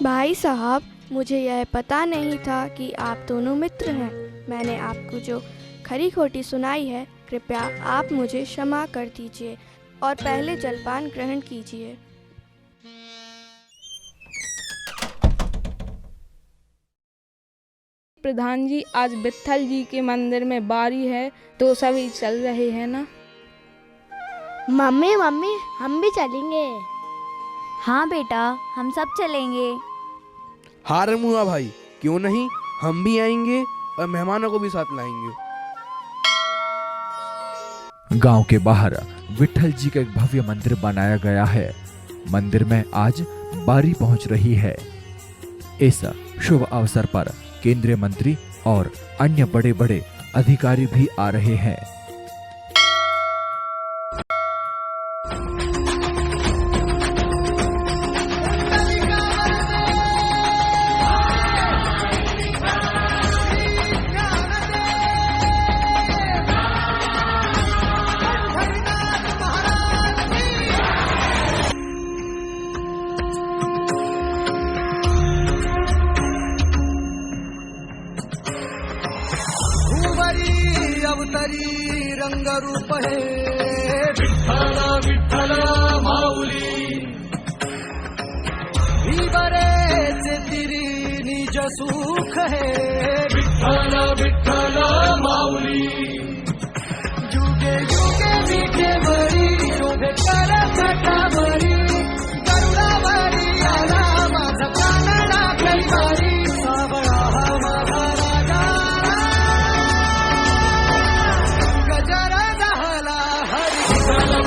भाई साहब, मुझे यह पता नहीं था कि आप दोनों मित्र हैं। मैंने आपको जो खरी खोटी सुनाई है, कृपया आप मुझे क्षमा कर दीजिए और पहले जलपान ग्रहण कीजिए। प्रधान जी, आज विट्ठल जी के मंदिर में बारी है तो सभी चल रहे हैं ना? मम्मी मम्मी, हम भी चलेंगे। हाँ बेटा, हम सब चलेंगे। हाँ रमुआ भाई, क्यों नहीं, हम भी आएंगे और मेहमानों को भी साथ लाएंगे। गांव के बाहर विट्ठल जी का एक भव्य मंदिर बनाया गया है। मंदिर में आज बारी पहुंच रही है। इस शुभ अवसर पर केंद्रीय मंत्री और अन्य बड़े बड़े अधिकारी भी आ रहे हैं। अवतरी रंग रूप है विठ्ठल विठ्ठल माऊली भीवरेचे तिरी निज सुख है विठ्ठल विठ्ठल माऊली जुगे जुगे मीठे बरी शोभे कर छटावरी गरुडावरी आला माझा कानडा कैवारी सावळा माझा राजा गजरा झाला हरी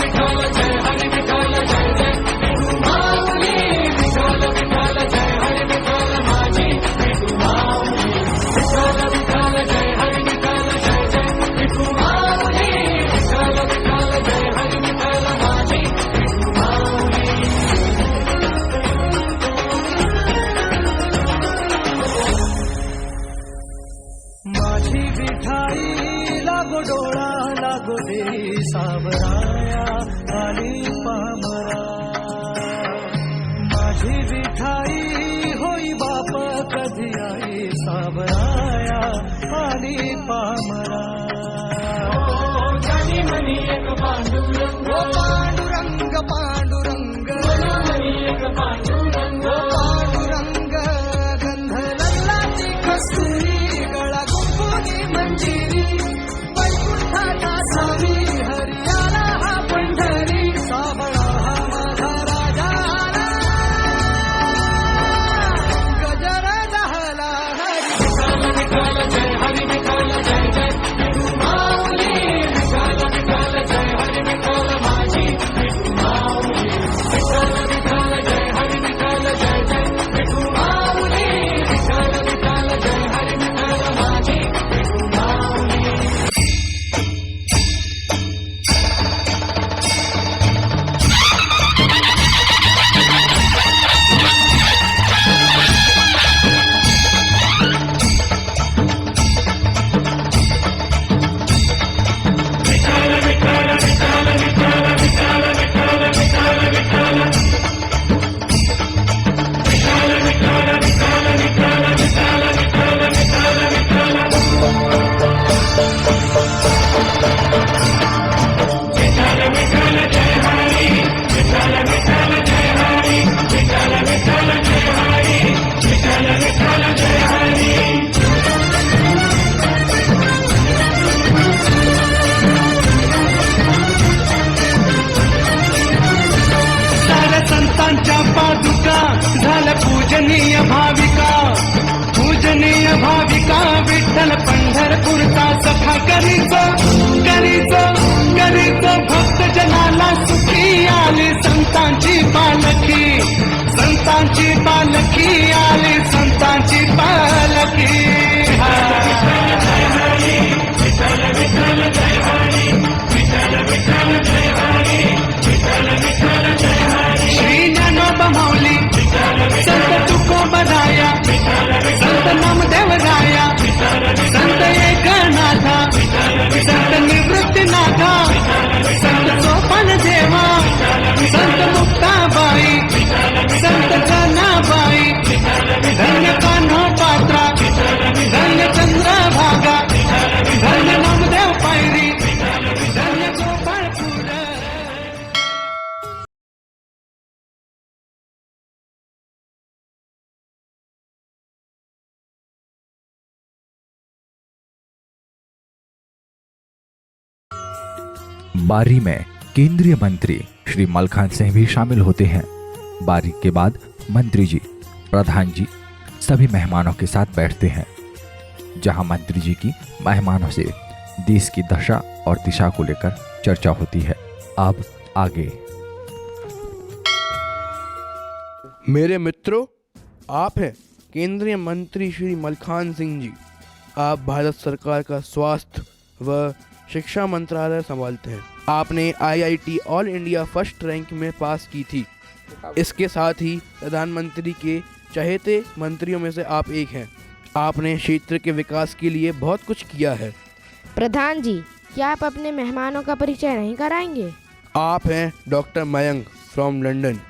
विठ्ठल जय हरी विठ्ठल जय जय विठू माऊली विठ्ठल विठ्ठल जय हरी विठ्ठल माझी विठू माऊली विठ्ठल विठ्ठल जय हरी विठ्ठल जय जय विठू माऊली विठ्ठल विठ्ठल जय हरी विठ्ठल माझी विठू माऊली माझी विठाई लागो डोळा लागो दे सावराया आली पामरा माझी विठाई होई बाप कधी आई सावराया आली पामरा जानी मनी एक पांडुरंग पांडुरंग पांडुरंग मनी एक पांडुरंग पांडुरंग गंध लल्लाची कस्तुरी गळा गुंफुनी मंजिरी वैकुंठाचा सावी हरियाला हा पंढरी सावळा हा माझा राजा आला गजरा झाला हरी विठ्ठल जय हरी विठ्ठल जय जय विठू माऊली विठ्ठल विठ्ठल जय हरी विठ्ठल माझी विठू माऊली विठ्ठल विठ्ठल जय हरी विठ्ठल जय जय विठू माऊली विठ्ठल विठ्ठल जय हरी विठ्ठल माझी विठू माऊली करीतो भक्त जनाला सुखी आली संतांची पालखी आली संतांची पालखी श्री ज्ञानोबा माऊली संत तुकोबराया संत नामदेव राया संत एकनाथा संत निवृत्तीनाथा संत सोपान देवा संत मुक्ताबाई संत कान्हाबाई धन्य कान्हो पात्रा धन्य चंद्रभागा धन्य नामदेव पायरी धन्य गोपाळपूर बारी में केंद्रीय मंत्री श्री मलखान सिंह भी शामिल होते हैं। बारी के बाद मंत्री जी, प्रधान जी सभी मेहमानों के साथ बैठते हैं, जहां मंत्री जी की मेहमानों से देश की दशा और दिशा को लेकर चर्चा होती है। अब आगे। मेरे मित्रों, आप हैं केंद्रीय मंत्री श्री मलखान सिंह जी। आप भारत सरकार का स्वास्थ्य व शिक्षा मंत्रालय संभालते हैं। आपने IIT all India first rank में पास की थी। इसके साथ ही प्रधानमंत्री के चहेते मंत्रियों में से आप एक हैं। आपने क्षेत्र के विकास के लिए बहुत कुछ किया है। प्रधान जी, क्या आप अपने मेहमानों का परिचय नहीं कराएंगे? आप हैं डॉक्टर मयंक फ्रॉम लंदन।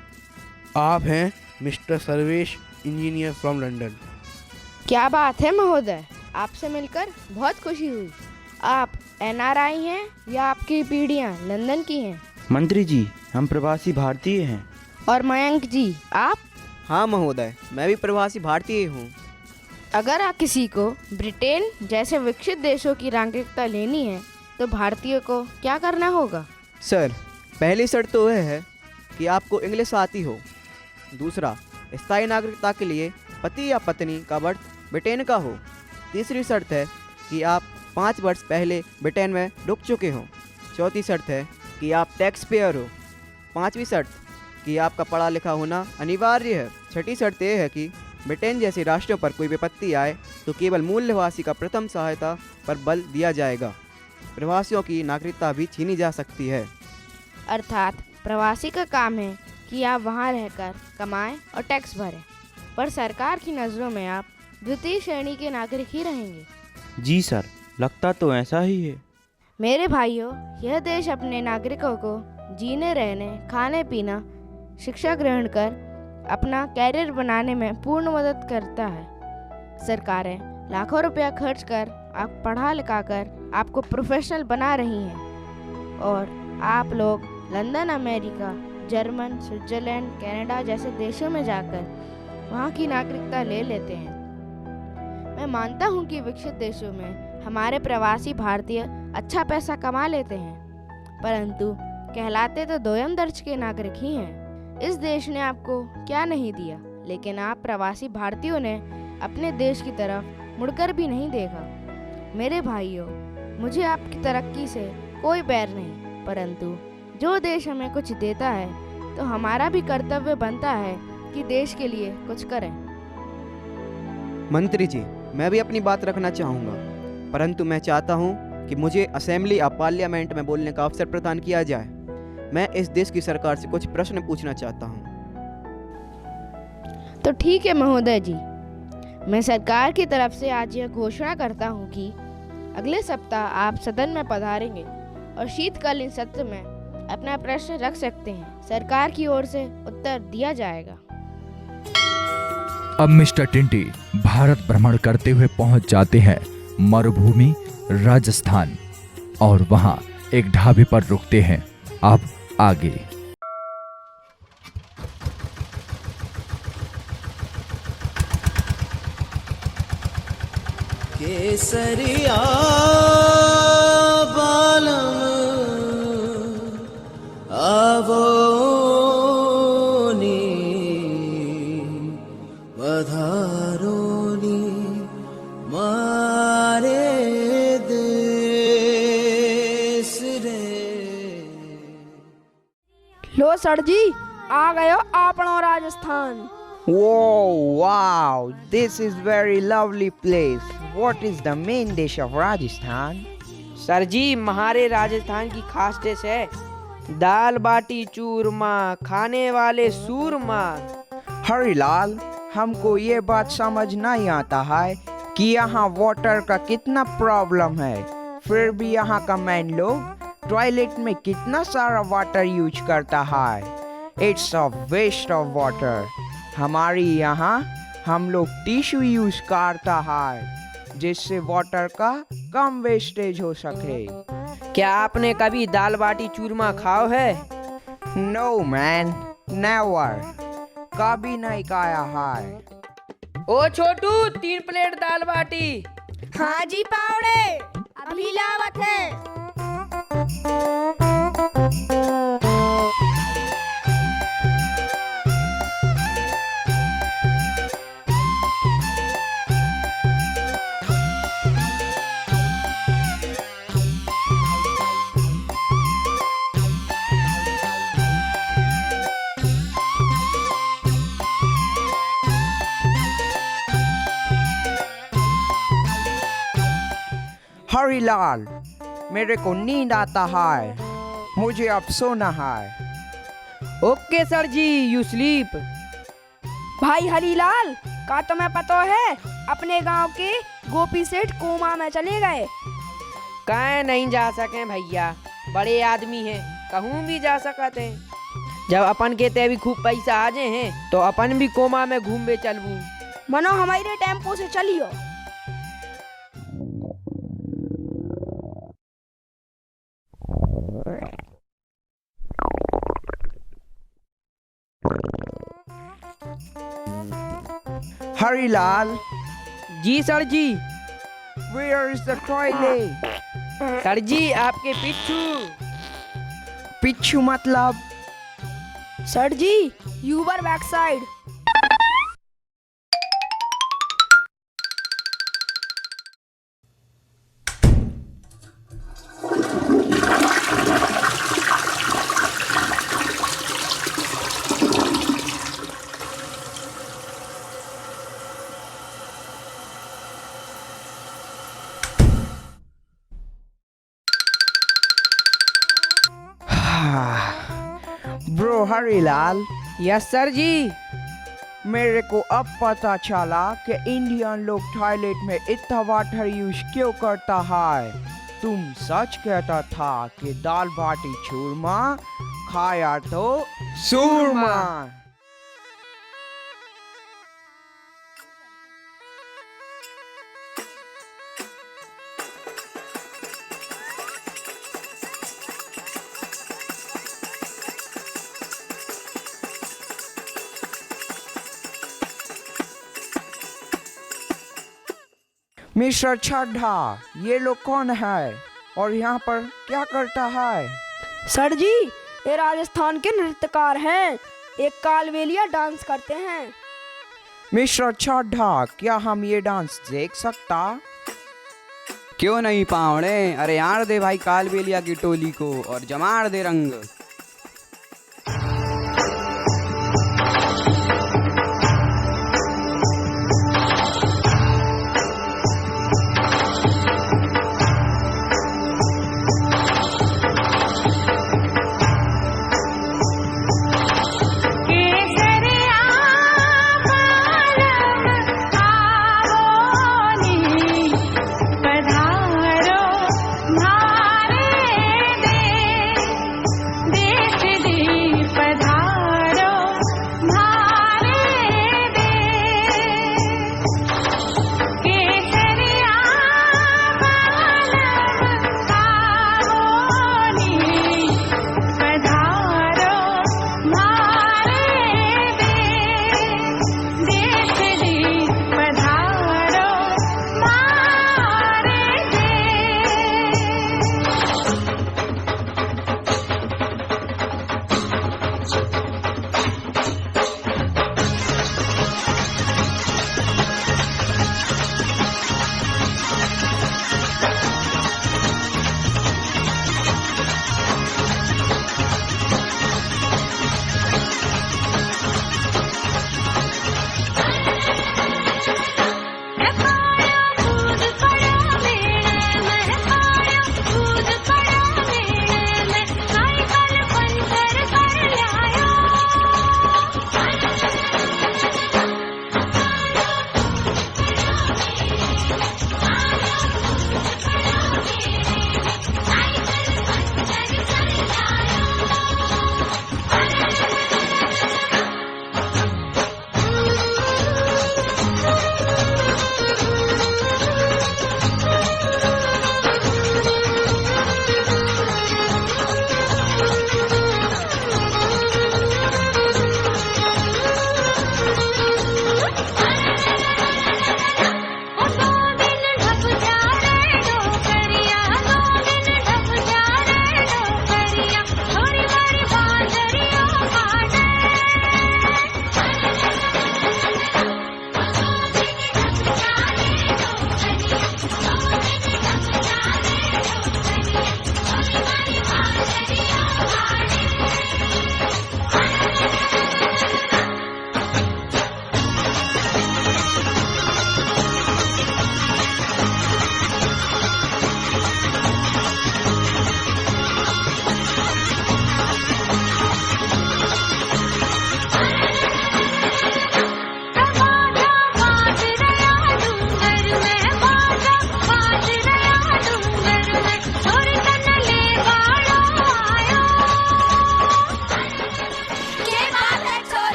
आप हैं mister Sarvesh, engineer from London. क्या बात है महोदय, आपसे मिलकर बहुत खुशी हुई। आप NRI हैं या आपकी पीढ़ियां लंदन की हैं? मंत्री जी, हम प्रवासी भारतीय हैं। और मयंक जी, आप? हाँ महोदय, मैं भी प्रवासी भारतीय हूँ। अगर आप किसी को ब्रिटेन जैसे विकसित देशों की नागरिकता लेनी है तो भारतीय को क्या करना होगा? सर, पहली शर्त तो यह है कि आपको इंग्लिश आती हो। दूसरा, स्थायी नागरिकता के लिए पति या पत्नी का बर्थ ब्रिटेन का हो। तीसरी शर्त है कि आप 5 वर्ष पहले ब्रिटेन में रुक चुके हों। चौथी शर्त है कि आप टैक्स पेयर हो। पांचवी शर्त कि आपका पढ़ा लिखा होना अनिवार्य है। छठी शर्त यह है कि ब्रिटेन जैसे राष्ट्रों पर कोई विपत्ति आए तो केवल मूल निवासी का प्रथम सहायता पर बल दिया जाएगा। प्रवासियों की नागरिकता भी छीनी जा सकती है। अर्थात प्रवासी का काम है कि आप वहाँ रहकर कमाएं और टैक्स भरें, पर सरकार की नज़रों में आप द्वितीय श्रेणी के नागरिक ही रहेंगे। जी सर, लगता तो ऐसा ही है। मेरे भाइयों, यह देश अपने नागरिकों को जीने, रहने, खाने पीना, शिक्षा ग्रहण कर अपना कैरियर बनाने में पूर्ण मदद करता है। सरकारें लाखों रुपया खर्च कर आप पढ़ा लिखा कर आपको प्रोफेशनल बना रही हैं और आप लोग London, America, German, Switzerland, Canada जैसे देशों में जाकर वहाँ की नागरिकता ले लेते हैं। मैं मानता हूँ कि विकसित देशों में हमारे प्रवासी भारतीय अच्छा पैसा कमा लेते हैं, परंतु कहलाते तो दोयम दर्ज के नागरिक ही हैं। इस देश ने आपको क्या नहीं दिया, लेकिन आप प्रवासी भारतीयों ने अपने देश की तरफ मुड़कर भी नहीं देखा। मेरे भाइयों, मुझे आपकी तरक्की से कोई बैर नहीं, परंतु जो देश हमें कुछ देता है तो हमारा भी कर्तव्य बनता है कि देश के लिए कुछ करें। मंत्री जी, मैं भी अपनी बात रखना चाहूँगा, परंतु मैं चाहता हूँ कि मुझे असेंबली ऑफ पार्लियामेंट में बोलने का अवसर प्रदान किया जाए। मैं इस देश की सरकार से कुछ प्रश्न पूछना चाहता हूँ। तो ठीक है महोदय जी, मैं सरकार की तरफ से आज यह घोषणा करता हूँ कि अगले सप्ताह आप सदन में पधारेंगे और शीतकालीन सत्र में अपना प्रश्न रख सकते हैं। सरकार की ओर से उत्तर दिया जाएगा। अब मिस्टर टिंटी भारत भ्रमण करते हुए पहुंच जाते हैं मरुभूमि राजस्थान और वहां एक ढाबे पर रुकते हैं। अब आगे। केसरिया बालम आवो नी पधारो नी मारे देश। लो सर जी, आ गयो आपनो Rajasthan. Whoa, wow, this is very lovely place. What is the main dish of Rajasthan? Sir ji, हमारे राजस्थान की खास डिश है दाल बाटी चूरमा, खाने वाले सूरमा। हरिलाल, हमको ये बात समझ नहीं आता है कि यहाँ वाटर का कितना प्रॉब्लम है, फिर भी यहाँ का मैन लोग टॉयलेट में कितना सारा वाटर यूज करता है। It's a waste of water. हमारी यहाँ हम लोग टिश्यू यूज करता है जिससे वाटर का कम वेस्टेज हो सके। क्या आपने कभी दाल बाटी चूरमा खाओ है? नो मैन, नेवर, कभी नहीं खाया है। ओ छोटू, 3 प्लेट दाल बाटी। हाँ जी पावड़े, अभी लावत है। हरिलाल, मेरे को नींद आता है, मुझे अब सोना है। Okay sir ji, you sleep. भाई हरीलाल, का तुम्हें पता है अपने गांव के गोपी सेठ कोमा में चले गए? कहीं नहीं जा सके भैया, बड़े आदमी हैं, कहूँ भी जा सकते हैं। जब अपन के ते भी खूब पैसा आ जाए हैं तो अपन भी कोमा में घूमे चलबू। मनो हमारे टेम्पो से चलियो। Harilal ji sir ji. Where is the toilet? Sir ji, आपके पिच्छू। पिच्छू मतलब? Sir ji, your back side. Bro Harilal. Yes sir ji. मेरे को अब पता चला कि इंडियन लोग टॉयलेट में इतना वाटर यूज क्यों करता है। तुम सच कहता था कि दाल बाटी चूरमा खाया तो सूरमा। मिस्टर छड्ढा, ये लोग कौन है और यहाँ पर क्या करता है? सर जी, ये राजस्थान के नृत्यकार हैं, एक कालबेलिया डांस करते हैं। मिस्टर छड्ढा, क्या हम ये डांस देख सकता? क्यों नहीं पावड़े, अरे यार दे भाई कालबेलिया की टोली को और जमाड़ दे रंग। पधारो धारे दे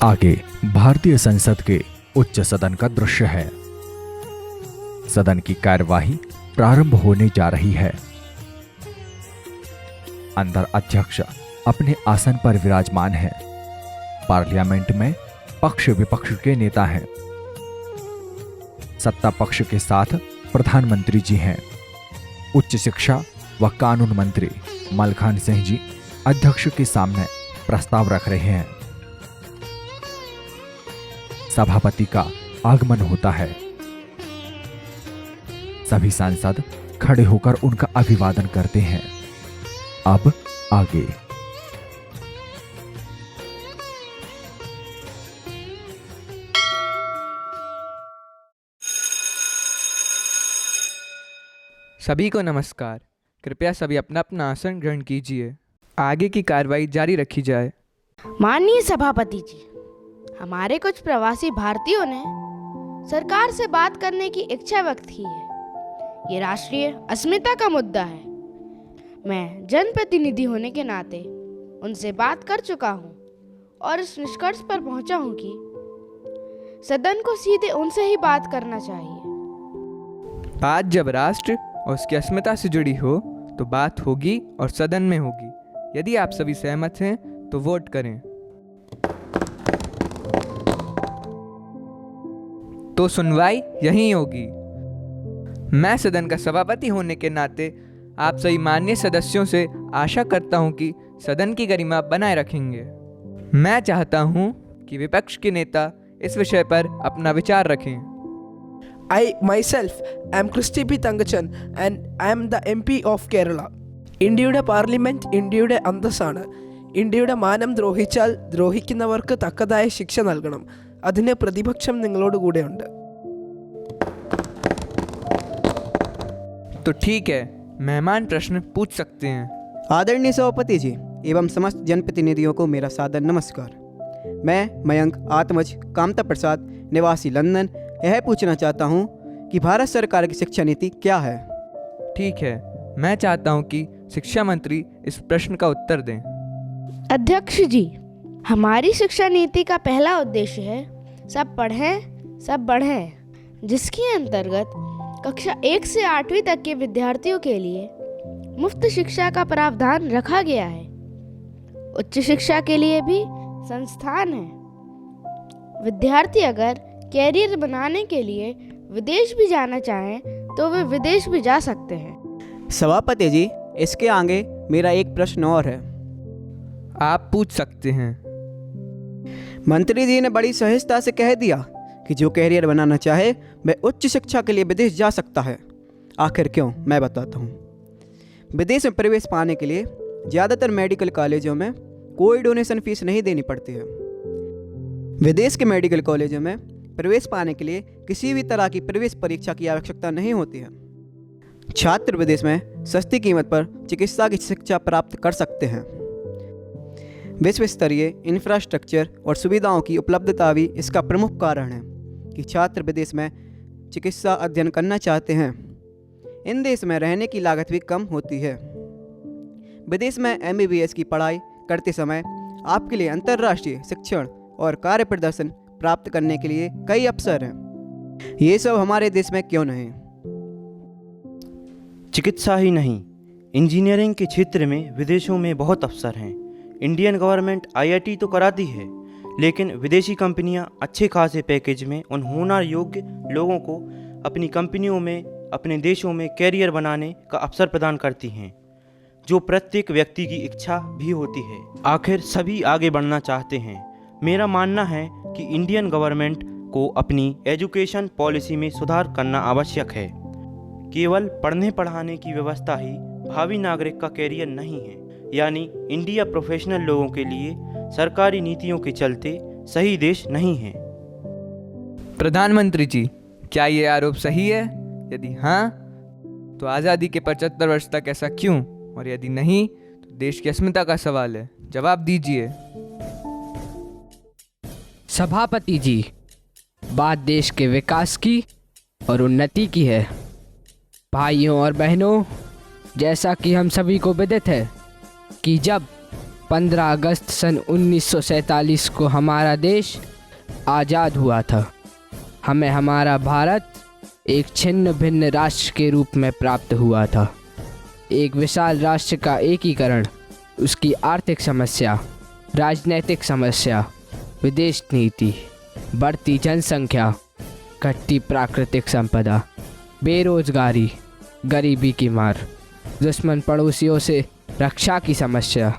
आगे भारतीय संसद के उच्च सदन का दृश्य है। सदन की कार्यवाही प्रारंभ होने जा रही है। अंदर अध्यक्ष अपने आसन पर विराजमान है। पार्लियामेंट में पक्ष विपक्ष के नेता हैं। सत्ता पक्ष के साथ प्रधानमंत्री जी हैं। उच्च शिक्षा व कानून मंत्री मलखान सिंह जी अध्यक्ष के सामने प्रस्ताव रख रहे हैं। सभापति का आगमन होता है। सभी सांसद खड़े होकर उनका अभिवादन करते हैं। अब आगे सभी को नमस्कार। कृपया सभी अपना अपना आसन ग्रहण कीजिए। आगे की कार्रवाई जारी रखी जाए। माननीय सभापति जी, हमारे कुछ प्रवासी भारतीयों ने सरकार से बात करने की इच्छा व्यक्त की है। ये राष्ट्रीय अस्मिता का मुद्दा है। मैं जनप्रतिनिधि होने के नाते उनसे बात कर चुका हूँ और इस निष्कर्ष पर पहुँचा हूँ कि सदन को सीधे उनसे ही बात करना चाहिए। बात जब राष्ट्र और उसकी अस्मिता से जुड़ी हो तो बात होगी और सदन में होगी। यदि आप सभी सहमत हैं तो वोट करें। तो सुनवाई यहीं होगी। मैं सदन का सभापति होने के नाते आप सभी माननीय सदस्यों से आशा करता हूं कि सदन की गरिमा बनाए रखेंगे। मैं चाहता हूं कि विपक्ष के नेता इस विषय पर अपना विचार रखें। I myself am Christy P. Thangachan and I am the MP of Kerala. ഇന്ത്യയുടെ പാർലമെന്റ് ഇന്ത്യയുടെ അന്തസ്സാണ്. ഇന്ത്യയുടെ മാനം ദ്രോഹിച്ചാൽ ദ്രോഹിക്കുന്നവർക്ക് തക്കതായ ശിക്ഷ നൽകണം. അതിന് പ്രതിപക്ഷം നിങ്ങളോട് കൂടെയുണ്ട്. तो ठीक है, मेहमान प्रश्न पूछ सकते हैं। आदरणीय सभापति जी एवं समस्त जनप्रतिनिधियों को मेरा सादर नमस्कार। मैं मयंक आत्मज कामता प्रसाद निवासी लंदन यह पूछना चाहता हूँ कि भारत सरकार की शिक्षा नीति क्या है। ठीक है, मैं चाहता हूँ कि शिक्षा मंत्री इस प्रश्न का उत्तर दें। अध्यक्ष जी, हमारी शिक्षा नीति का पहला उद्देश्य है सब पढ़ें सब बढ़ें, जिसके अंतर्गत कक्षा 1 से 8वीं तक के विद्यार्थियों के लिए मुफ्त शिक्षा का प्रावधान रखा गया है। उच्च शिक्षा के लिए भी संस्थान है। विद्यार्थी अगर कैरियर बनाने के लिए विदेश भी जाना चाहें तो वे विदेश भी जा सकते हैं। सभापति जी, इसके आगे मेरा एक प्रश्न और है। आप पूछ सकते हैं। मंत्री जी ने बड़ी सहजता से कह दिया कि जो कैरियर बनाना चाहे वह उच्च शिक्षा के लिए विदेश जा सकता है। आखिर क्यों, मैं बताता हूँ। विदेश में प्रवेश पाने के लिए ज़्यादातर मेडिकल कॉलेजों में कोई डोनेशन फीस नहीं देनी पड़ती है। विदेश के मेडिकल कॉलेजों में प्रवेश पाने के लिए किसी भी तरह की प्रवेश परीक्षा की आवश्यकता नहीं होती है। छात्र विदेश में सस्ती कीमत पर चिकित्सा की शिक्षा प्राप्त कर सकते हैं। विश्व स्तरीय इंफ्रास्ट्रक्चर और सुविधाओं की उपलब्धता भी इसका प्रमुख कारण है कि छात्र विदेश में चिकित्सा अध्ययन करना चाहते हैं। इन देश में रहने की लागत भी कम होती है। विदेश में MBBS की पढ़ाई करते समय आपके लिए अंतर्राष्ट्रीय शिक्षण और कार्य प्रदर्शन प्राप्त करने के लिए कई अवसर हैं। ये सब हमारे देश में क्यों नहीं? चिकित्सा ही नहीं, इंजीनियरिंग के क्षेत्र में विदेशों में बहुत अवसर हैं। इंडियन गवर्नमेंट IIT तो कराती है, लेकिन विदेशी कंपनियां अच्छे खासे पैकेज में उन होनहार योग्य लोगों को अपनी कंपनियों में अपने देशों में कैरियर बनाने का अवसर प्रदान करती हैं, जो प्रत्येक व्यक्ति की इच्छा भी होती है। आखिर सभी आगे बढ़ना चाहते हैं। मेरा मानना है कि इंडियन गवर्नमेंट को अपनी एजुकेशन पॉलिसी में सुधार करना आवश्यक है। केवल पढ़ने पढ़ाने की व्यवस्था ही भावी नागरिक का कैरियर नहीं है। यानी इंडिया प्रोफेशनल लोगों के लिए सरकारी नीतियों के चलते सही देश नहीं है। प्रधानमंत्री जी, क्या ये आरोप सही है? यदि हाँ, तो आज़ादी के 75 वर्ष तक ऐसा क्यों? और यदि नहीं, तो देश की अस्मिता का सवाल है। जवाब दीजिए। सभापति जी, बात देश के विकास की और उन्नति की है। भाइयों और बहनों, जैसा कि हम सभी को विदित है कि जब 15 अगस्त सन 1947 को हमारा देश आज़ाद हुआ था, हमें हमारा भारत एक छिन्न भिन्न राष्ट्र के रूप में प्राप्त हुआ था। एक विशाल राष्ट्र का एकीकरण, उसकी आर्थिक समस्या, राजनैतिक समस्या, विदेश नीति, बढ़ती जनसंख्या, घटती प्राकृतिक संपदा, बेरोजगारी, गरीबी की मार, दुश्मन पड़ोसियों से रक्षा की समस्या,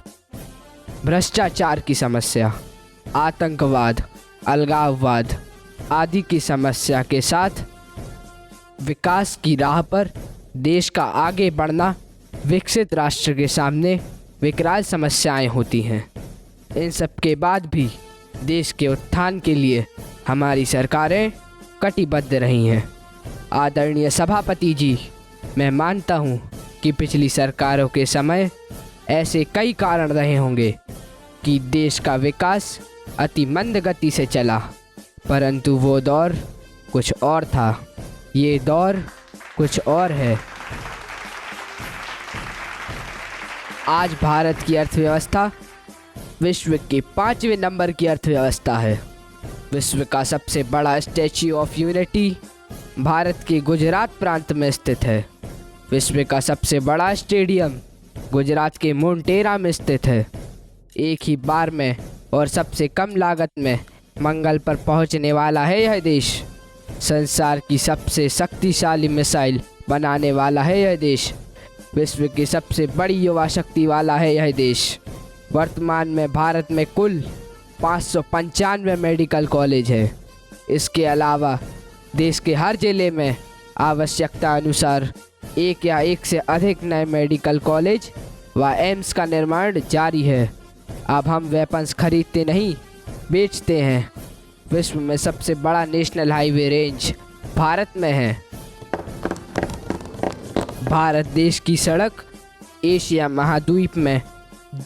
भ्रष्टाचार की समस्या, आतंकवाद, अलगाववाद आदि की समस्या के साथ विकास की राह पर देश का आगे बढ़ना विकसित राष्ट्र के सामने विकराल समस्याएं होती हैं। इन सब के बाद भी देश के उत्थान के लिए हमारी सरकारें कटिबद्ध रही हैं। आदरणीय सभापति जी, मैं मानता हूं कि पिछली सरकारों के समय ऐसे कई कारण रहे होंगे कि देश का विकास अति मंद गति से चला, परंतु वो दौर कुछ और था, ये दौर कुछ और है। आज भारत की अर्थव्यवस्था विश्व के 5वें नंबर की अर्थव्यवस्था है। विश्व का सबसे बड़ा स्टैच्यू ऑफ यूनिटी भारत के गुजरात प्रांत में स्थित है। विश्व का सबसे बड़ा स्टेडियम गुजरात के मोंटेरा में स्थित है। एक ही बार में और सबसे कम लागत में मंगल पर पहुंचने वाला है यह देश। संसार की सबसे शक्तिशाली मिसाइल बनाने वाला है यह देश। विश्व की सबसे बड़ी युवा शक्ति वाला है यह देश। वर्तमान में भारत में कुल 595 मेडिकल कॉलेज है। इसके अलावा देश के हर जिले में आवश्यकता अनुसार एक या एक से अधिक नए मेडिकल कॉलेज व एम्स का निर्माण जारी है। अब हम वेपन्स खरीदते नहीं, बेचते हैं। विश्व में सबसे बड़ा नेशनल हाईवे रेंज भारत में है। भारत देश की सड़क एशिया महाद्वीप में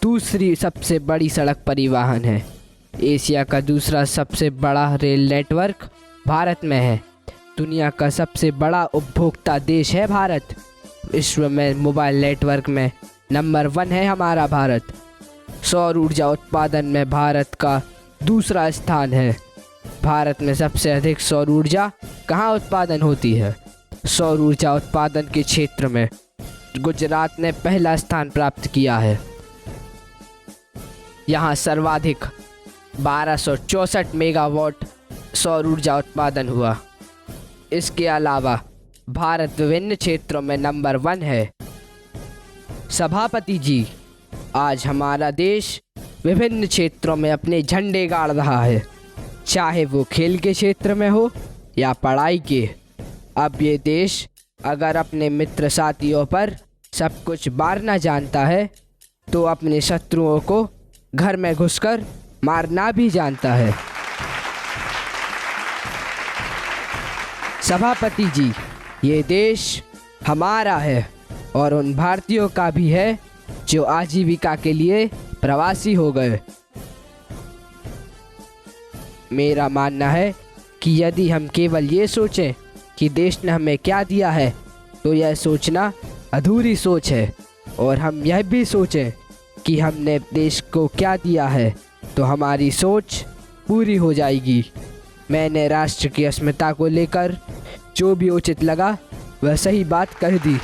दूसरी सबसे बड़ी सड़क परिवहन है। एशिया का दूसरा सबसे बड़ा रेल नेटवर्क भारत में है। दुनिया का सबसे बड़ा उपभोक्ता देश है भारत। विश्व में मोबाइल नेटवर्क में नंबर 1 है हमारा भारत। सौर ऊर्जा उत्पादन में भारत का दूसरा स्थान है। भारत में सबसे अधिक सौर ऊर्जा कहाँ उत्पादन होती है? सौर ऊर्जा उत्पादन के क्षेत्र में गुजरात ने पहला स्थान प्राप्त किया है। यहाँ सर्वाधिक 1264 मेगावाट सौर ऊर्जा उत्पादन हुआ। इसके अलावा भारत विभिन्न क्षेत्रों में नंबर 1 है। सभापति जी, आज हमारा देश विभिन्न क्षेत्रों में अपने झंडे गाड़ रहा है, चाहे वो खेल के क्षेत्र में हो या पढ़ाई के। अब ये देश अगर अपने मित्र साथियों पर सब कुछ बारना जानता है तो अपने शत्रुओं को घर में घुसकर मारना भी जानता है। सभापति जी, ये देश हमारा है और उन भारतीयों का भी है जो आजीविका के लिए प्रवासी हो गए। मेरा मानना है कि यदि हम केवल ये सोचें कि देश ने हमें क्या दिया है तो यह सोचना अधूरी सोच है, और हम यह भी सोचें कि हमने देश को क्या दिया है तो हमारी सोच पूरी हो जाएगी। मैंने राष्ट्र की अस्मिता को लेकर जो भी उचित लगा वह सही बात कह दी।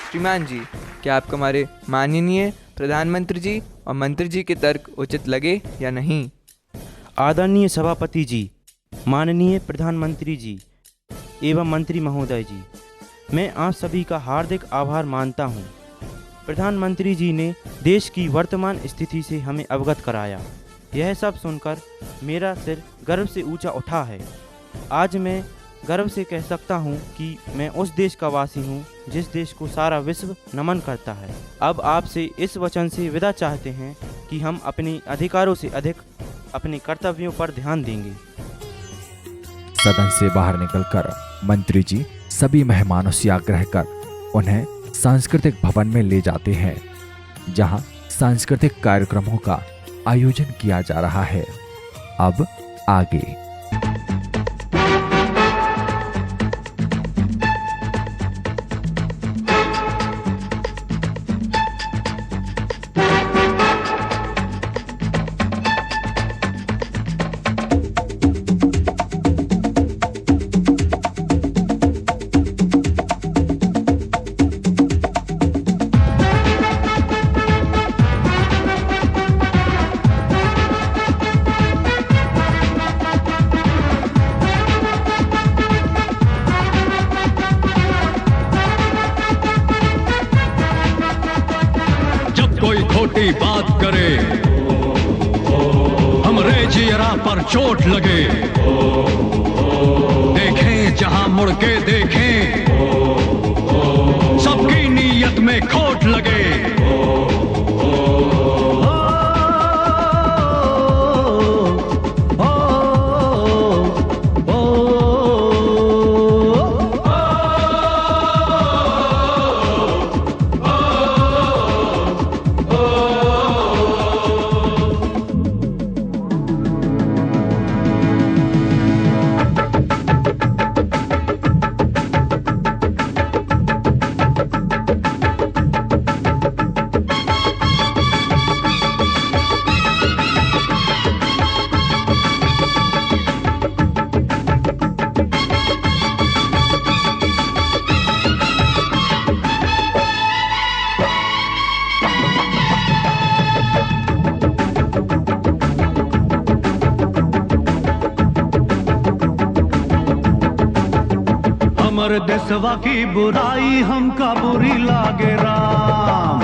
श्रीमान जी, क्या आपको हमारे माननीय प्रधानमंत्री जी और मंत्री जी के तर्क उचित लगे या नहीं? आदरणीय सभापति जी, माननीय प्रधानमंत्री जी एवं मंत्री महोदय जी, मैं आप सभी का हार्दिक आभार मानता हूं। प्रधानमंत्री जी ने देश की वर्तमान स्थिति से हमें अवगत कराया। यह सब सुनकर मेरा सिर गर्व से ऊंचा उठा है। आज मैं गर्व से कह सकता हूं कि मैं उस देश का वासी हूं जिस देश को सारा विश्व नमन करता है। अब आपसे इस वचन से विदा चाहते हैं कि हम अपने अधिकारों से अधिक अपने कर्तव्यों पर ध्यान देंगे। सदन से बाहर निकलकर मंत्री जी सभी मेहमानों से आग्रह कर उन्हें सांस्कृतिक भवन में ले जाते हैं, जहां सांस्कृतिक कार्यक्रमों का आयोजन किया जा रहा है। अब आगे। कोई खोटी बात करे, हमरे जियरा पर चोट लगे, देखें जहां मुड़ के देखें, सबकी नीयत में खोट लगे। हमर देशवा की बुराई हमका बुरी लागे राम,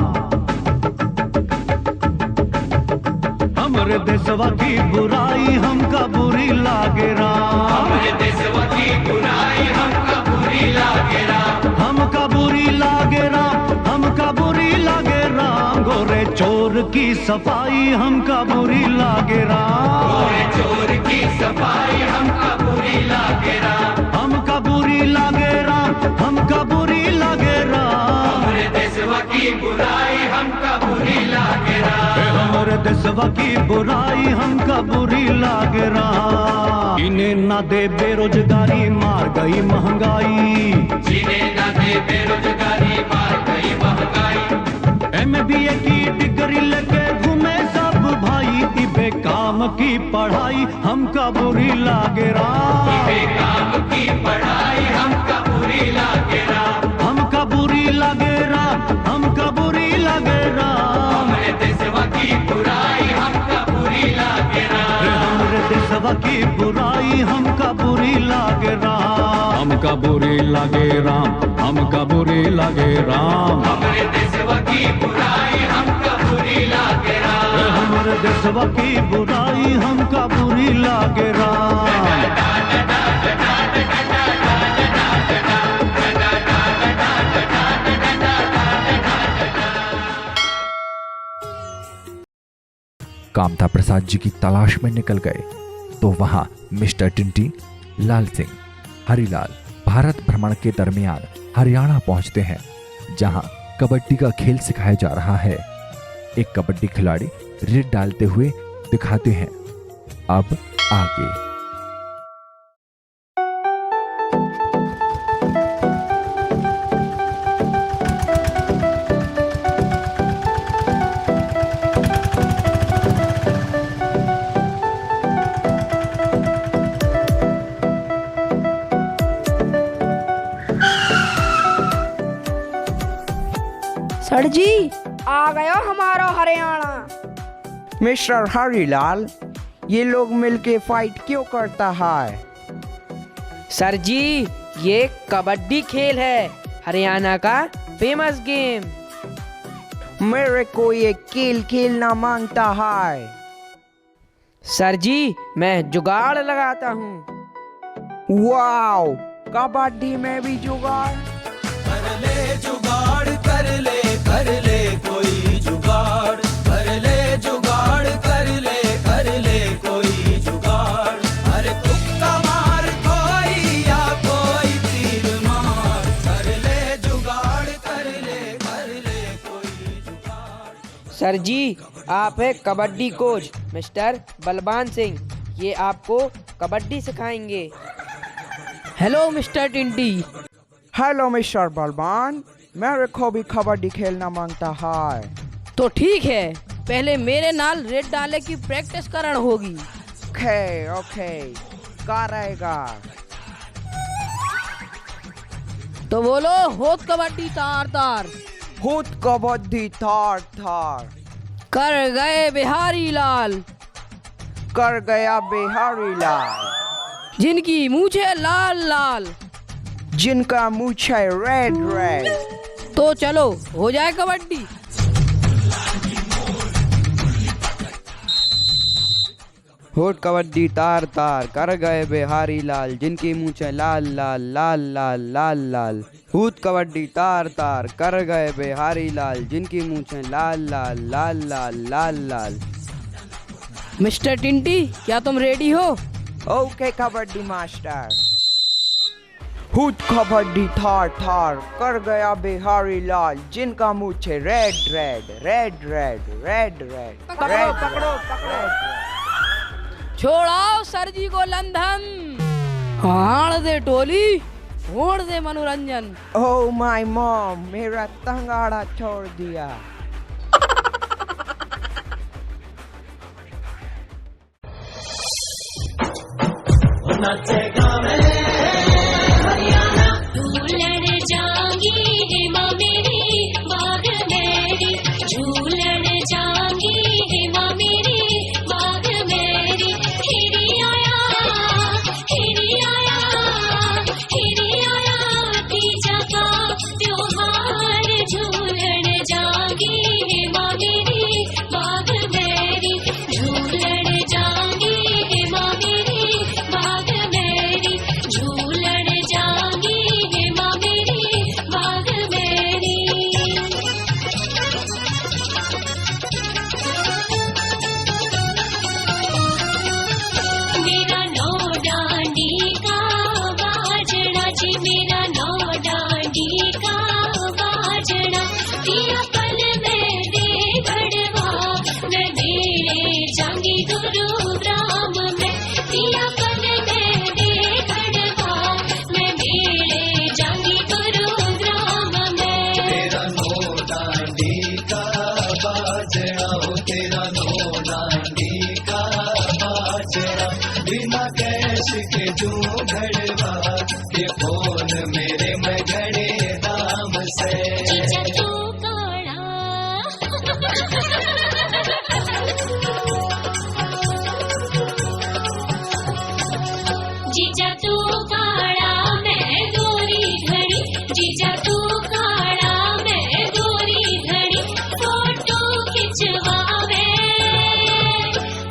हमरे देशवा की बुराई हमका बुरी लागे राम, हमरे देशवा की बुराई हमका बुरी लागे राम, हमका बुरी लागे राम, हमका बुरी लागे राम। गोरे चोर की सफाई हमका बुरी लागे राम, गोरे चोर की सफाई हमका बुरी लागे राम, हमका बुरी लागे राम, हमका बुरी लागे राम। हमरे देशवा की बुराई हमका बुरी लागे राम, हमरे देशवा की बुराई हमका बुरी लागे राम। इन्हें ना दे बेरोजगारी मार गई महंगाई, जिन्हें ना दे बेरोजगारी मार गई महंगाई। MBA की डिग्री लेके घूमे सब भाई, इबे काम की पढ़ाई हमका बुरी लागे राम, इबे काम की पढ़ाई हमका बुरी लागे राम, हमका बुरी लागे राम, हमका बुरी लागे राम। हमरे देशवा की बुराई हमका बुरी लागे राम, हमरे देशवा की बुराई हमका बुरी लागे राम, हमका बुरी लागे राम, हमका बुरी लागे राम। हमरे देशवा की बुराई हमका बुरी लागे राम, हमरे देशवा की बुराई हमका बुरी लागे राम। कामता प्रसाद जी की तलाश में निकल गए तो वहां मिस्टर टिंटी, लाल सिंह, हरिलाल भारत भ्रमण के दरमियान हरियाणा पहुंचते हैं, जहां कबड्डी का खेल सिखाया जा रहा है। एक कबड्डी खिलाड़ी रेड डालते हुए दिखाते हैं। अब आगे। सर जी आ गया हमारा हरियाणा। मिस्टर हरिलाल, ये लोग मिलके फाइट क्यों करता है? सर जी, ये कबड्डी खेल है, हरियाणा का फेमस गेम। मेरे को ये खेल खेलना मांगता है। सर जी, मैं जुगाड़ लगाता हूँ। वाओ, कबड्डी में भी जुगाड़? कर ले जुगाड़, कर ले कोई जुगाड़, कर ले जुगाड़, कर ले कोई जुगाड़। अरे तुक्का मार कोई या कोई तीर मार, कर ले जुगाड़, कर ले सर जी, आप है कबड्डी कोच मिस्टर बलवान सिंह। ये आपको कबड्डी सिखाएंगे। Hello mister Tinty. Hello mister Balwan, मेरे को भी कबड्डी खेलना मांगता है। तो ठीक है, पहले मेरे नाल रेड डाले की प्रैक्टिस करन होगी। ओके ओके, करेगा। तो बोलो, होत कबड्डी तार तार। होत कबड्डी तार तार। कर गए बिहारी लाल। कर गया बिहारी लाल। जिनकी मूछे लाल लाल। जिनका मूछे रेड रेड। तो चलो हो जाए कबड्डी। होट कबड्डी तार तार, कर गए बिहारी लाल, जिनकी मूछे लाल लाल लाल लाल लाल लाल। हूत कबड्डी तार तार, कर गए बिहारी लाल, जिनकी मूछे लाल लाल लाल लाल लाल लाल। मिस्टर टिंटी, क्या तुम रेडी हो? Okay kabaddi master. हूत कबड्डी थार थार, कर गया बिहारी लाल, जिनका मूछे red red red red red red. पकड़ो पकड़ो पकड़ो। छोड़ाओ सर जी को लंधन। हाड़ दे टोली, छोड़ दे मनोरंजन। ओह माय मॉम, मेरा तंगाड़ा छोड़ दिया। झूलन जागी हेमा मेरी बाग मेरी, झूलन जागी हेमा मेरी बाग मेरी। हिरी आया तीजा का त्योहार, झूलन जागी हेमा मेरी बाग मेरी, झूलन जागी हेमा मेरी बाग मेरी, झूलन जागी हेमा मेरी बाग मेरी। मेरा नौ डांडी का बाजना जी, मेरा नौ डांडी का बाजना। पिया पल में दे घड़वा, मैं मेरे जांगी गुरुग्राम में। पिया पल में दे घड़वा, मैं मेरे जांगी गुरुग्राम में। तेरा नौ डांडी का बाजना, तेरा नौ डांडी का बाजना। बिना कैश के जो घड़वा, ये फोन मेरे में घड़े दाम से। जीजा तू काड़ा, जीजा तू काड़ा मैं गोरी घड़ी, जीजा तू काड़ा मैं गोरी घड़ी। फोटो खिंचवावे,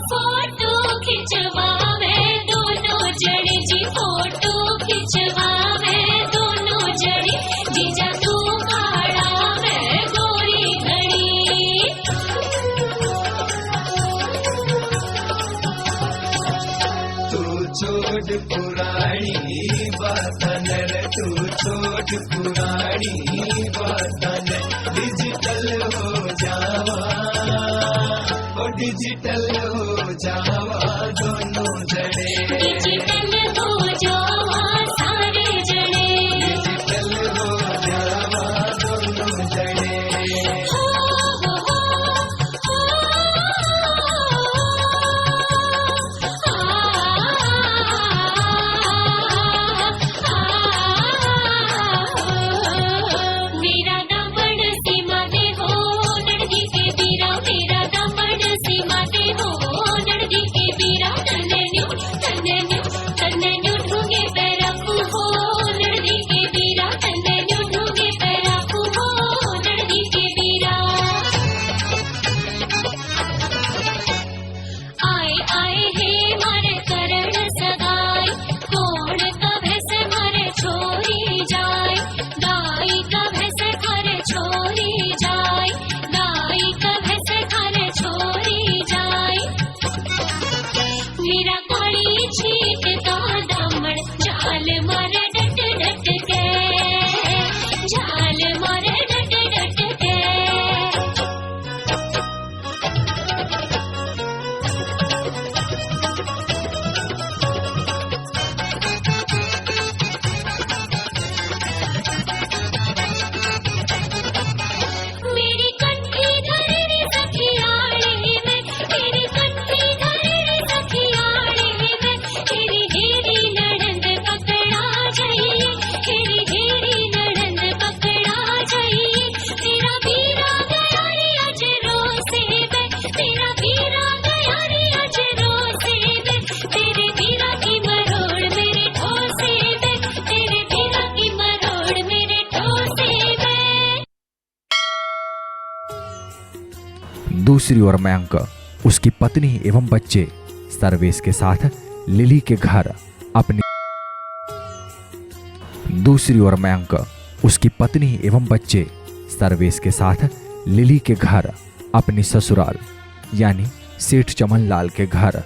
फोटो खिंचवावे दोनों जड़े जी, फोटो खिंचवावे दोनों जड़े। जीजा तू काड़ा मैं गोरी घड़ी। तू छोड़ पुरानी बातन रे, तू छोड़ पुरानी बातन। डिजिटल हो जावा, ओ डिजिटल हो जावा दोनों जड़े। डिजिटल हो जावा सारे जड़े, डिजिटल हो जावा दोनों जड़े। मेरा दमन सीमा दे हो लड़की के बीरा, मेरा दमन सीमा दे हो लड़की दूसरी ओर मयंक उसकी पत्नी एवं बच्चे सर्वेश के साथ लिली के घर अपनी दूसरी ओर मयंक उसकी पत्नी एवं बच्चे सर्वेश के साथ लिली के घर अपनी ससुराल यानी सेठ चमन लाल के घर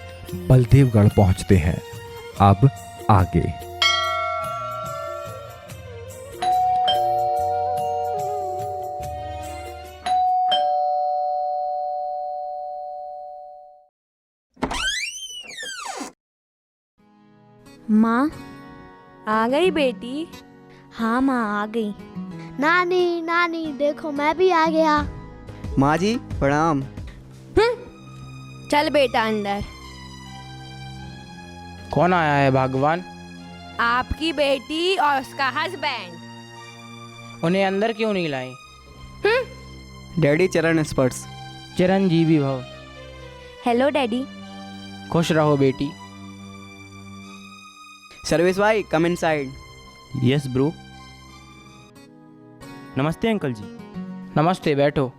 बलदेवगढ़ पहुंचते हैं। अब आगे। माँ आ गई बेटी? हाँ माँ आ गई। नानी नानी देखो मैं भी आ गया। माँ जी प्रणाम। चल बेटा अंदर। कौन आया है भगवान? आपकी बेटी और उसका हस्बैंड। उन्हें अंदर क्यों नहीं लाई? डैडी चरण स्पर्श। चिरंजीवी भव। Hello daddy. खुश रहो बेटी। सर्विस भाई कम इनसाइड। Yes bro. नमस्ते अंकल जी। नमस्ते, बैठो।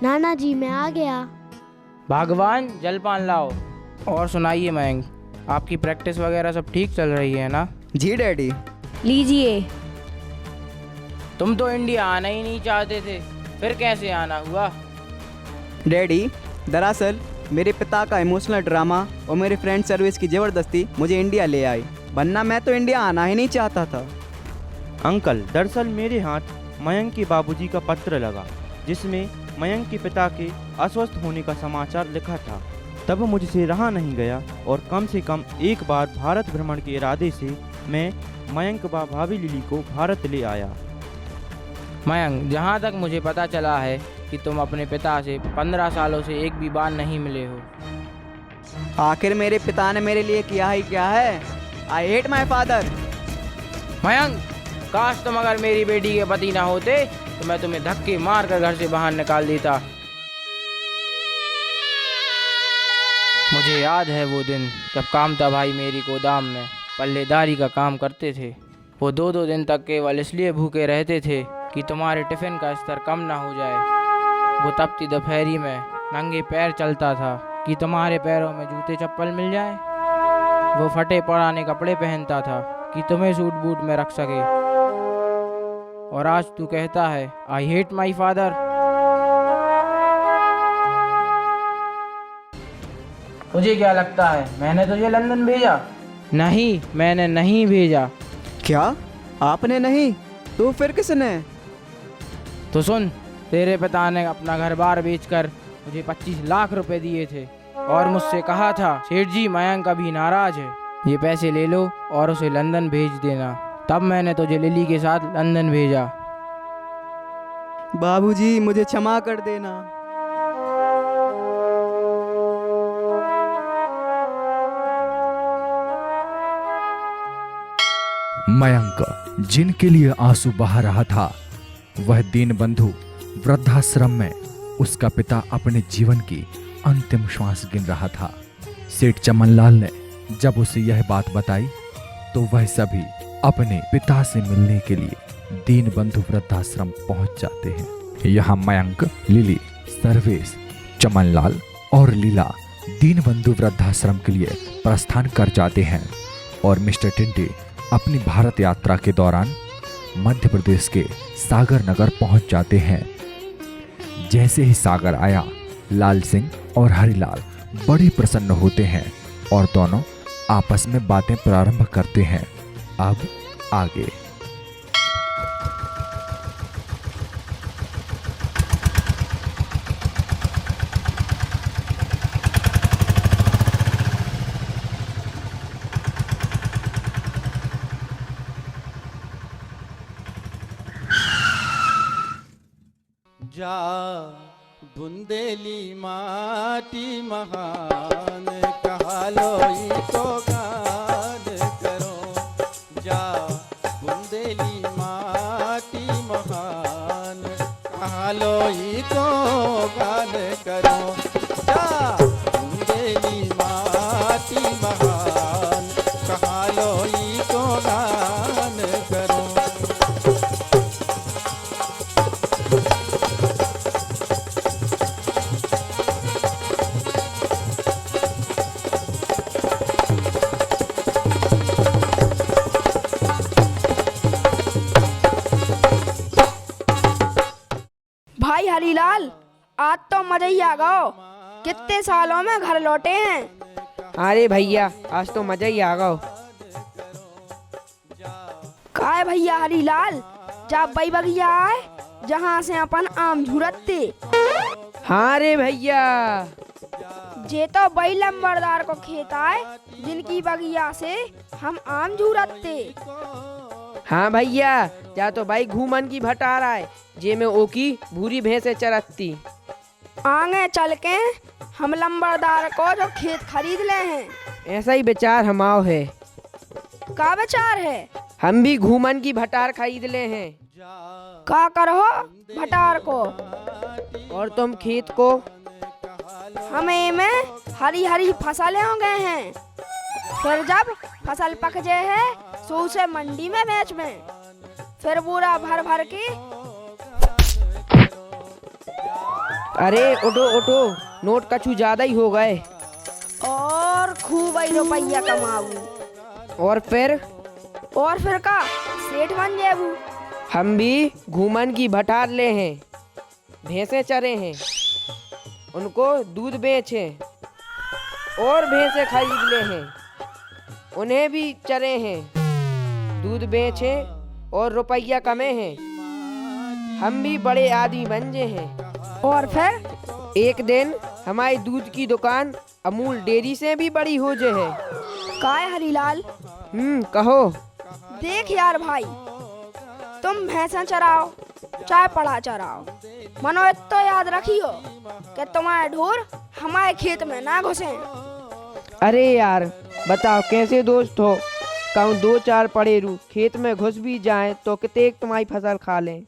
नाना जी मैं आ गया। भगवान जलपान लाओ। और सुनाइए मयंक, आपकी प्रैक्टिस वगैरह सब ठीक चल रही है ना? जी डैडी। लीजिए। तुम तो इंडिया आना ही नहीं चाहते थे, फिर कैसे आना हुआ? डैडी दरअसल मेरे पिता का इमोशनल ड्रामा और मेरे फ्रेंड सर्विस की ज़बरदस्ती मुझे इंडिया ले आई, वरना मैं तो इंडिया आना ही नहीं चाहता था। अंकल दरअसल मेरे हाथ मयंक के बाबूजी का पत्र लगा जिसमें मयंक के पिता के अस्वस्थ होने का समाचार लिखा था। तब मुझसे रहा नहीं गया और कम से कम एक बार भारत भ्रमण के इरादे से मैं मयंक व भाभी लिली को भारत ले आया। मयंक, जहाँ तक मुझे पता चला है कि तुम अपने पिता से 15 सालों से एक भी बार नहीं मिले हो। आखिर मेरे पिता ने मेरे लिए किया ही क्या है? I hate my father. Mayank, काश तुम अगर मेरी बेटी के पति ना होते तो मैं तुम्हें धक्के मार कर घर से बाहर निकाल देता। मुझे याद है वो दिन जब कामता भाई मेरी गोदाम में पल्लेदारी का काम करते थे। वो 2-2 दिन तक केवल इसलिए भूखे रहते थे कि तुम्हारे टिफ़िन का स्तर कम ना हो जाए। वो तपती दोपहरी में नंगे पैर चलता था कि तुम्हारे पैरों में जूते चप्पल मिल जाए। वो फटे पुराने कपड़े पहनता था कि तुम्हें सूट बूट में रख सके। और आज तू कहता है आई हेट माई फादर। तुझे क्या लगता है मैंने तुझे लंदन भेजा? नहीं, मैंने नहीं भेजा। क्या आपने नहीं? तो फिर किसने? तो सुन, तेरे पिता ने अपना घर बार बेचकर मुझे 25 लाख रुपए दिए थे और मुझसे कहा था सेठ जी मयंक अभी नाराज है, ये पैसे ले लो और उसे लंदन भेज देना। तब मैंने तुझे लिली के साथ लंदन भेजा। बाबूजी मुझे क्षमा कर देना। मयंक जिनके लिए आंसू बहा रहा था वह दीनबंधु वृद्धाश्रम में उसका पिता अपने जीवन की अंतिम श्वास गिन रहा था। सेठ चमनलाल ने जब उसे यह बात बताई तो वह सभी अपने पिता से मिलने के लिए दीनबंधु वृद्धाश्रम पहुंच जाते हैं। यहाँ मयंक, लिली, सर्वेश, चमनलाल और लीला दीनबंधु वृद्धाश्रम के लिए प्रस्थान कर जाते हैं और मिस्टर टिंटे अपनी भारत यात्रा के दौरान मध्य प्रदेश के सागर नगर पहुंच जाते हैं। जैसे ही सागर आया, लाल सिंह और हरिलाल बड़े प्रसन्न होते हैं और दोनों आपस में बातें प्रारंभ करते हैं। अब आगे। जा बुंदेली माटी महान कहा लो तो गान करो। जा बुंदेली माटी महान कहा लो तो गान करो। जा बुंदेली माटी महान कहा लो तो गान करो। आज तो मजा ही आ गया। कितने सालों में घर लौटे हैं। अरे भैया आज तो मजा ही आ गया। काय भैया हरीलाल, जब बई बगिया आए जहाँ से अपन आम झुरते। हाँ रे भैया, जे तो बई लंबरदार को खेत आए जिनकी बगिया से हम आम झुरते। हाँ भैया, जा तो भाई घूमन की भटार आए जे में ओकी भूरी भैंसे चरती। आगे चल के हम लंबरदार को जो खेत खरीद ले हैं। ऐसा ही विचार हमाओ है। का विचार है? हम भी घूमन की भटार खरीद ले हैं। का करो भटार को? और तुम खेत को? हमें में हरी हरी फसलें हो गए हैं। फिर जब फसल पक जाए है तो उसे मंडी में बेच में, फिर बोरा भर भर के। अरे उठो उठो, नोट कछु ज्यादा ही हो गए। और खूब ही रुपया कमाऊ। और फिर का सेठ बन जेबू। हम भी घूमन की भटार ले हैं, भैंसे चरे हैं, उनको दूध बेचे और भैंसे खरीद ले हैं, उन्हें भी चरे हैं, दूध बेचे और रुपया कमे हैं। हम भी बड़े आदमी बन जे हैं। और फिर एक दिन हमारी दूध की दुकान अमूल डेयरी से भी बड़ी हो जे है। काय हरीलाल? कहो। देख यार भाई, तुम भैंसा चराओ चाहे पड़ा चराओ, मनो इतना याद रखियो कि तुम्हारे ढोर हमारे खेत में ना घुसे। अरे यार बताओ कैसे दोस्त हो, कहूँ 2-4 पड़ेरू खेत में घुस भी जाएं तो कितने तुम्हारी फसल खा लें।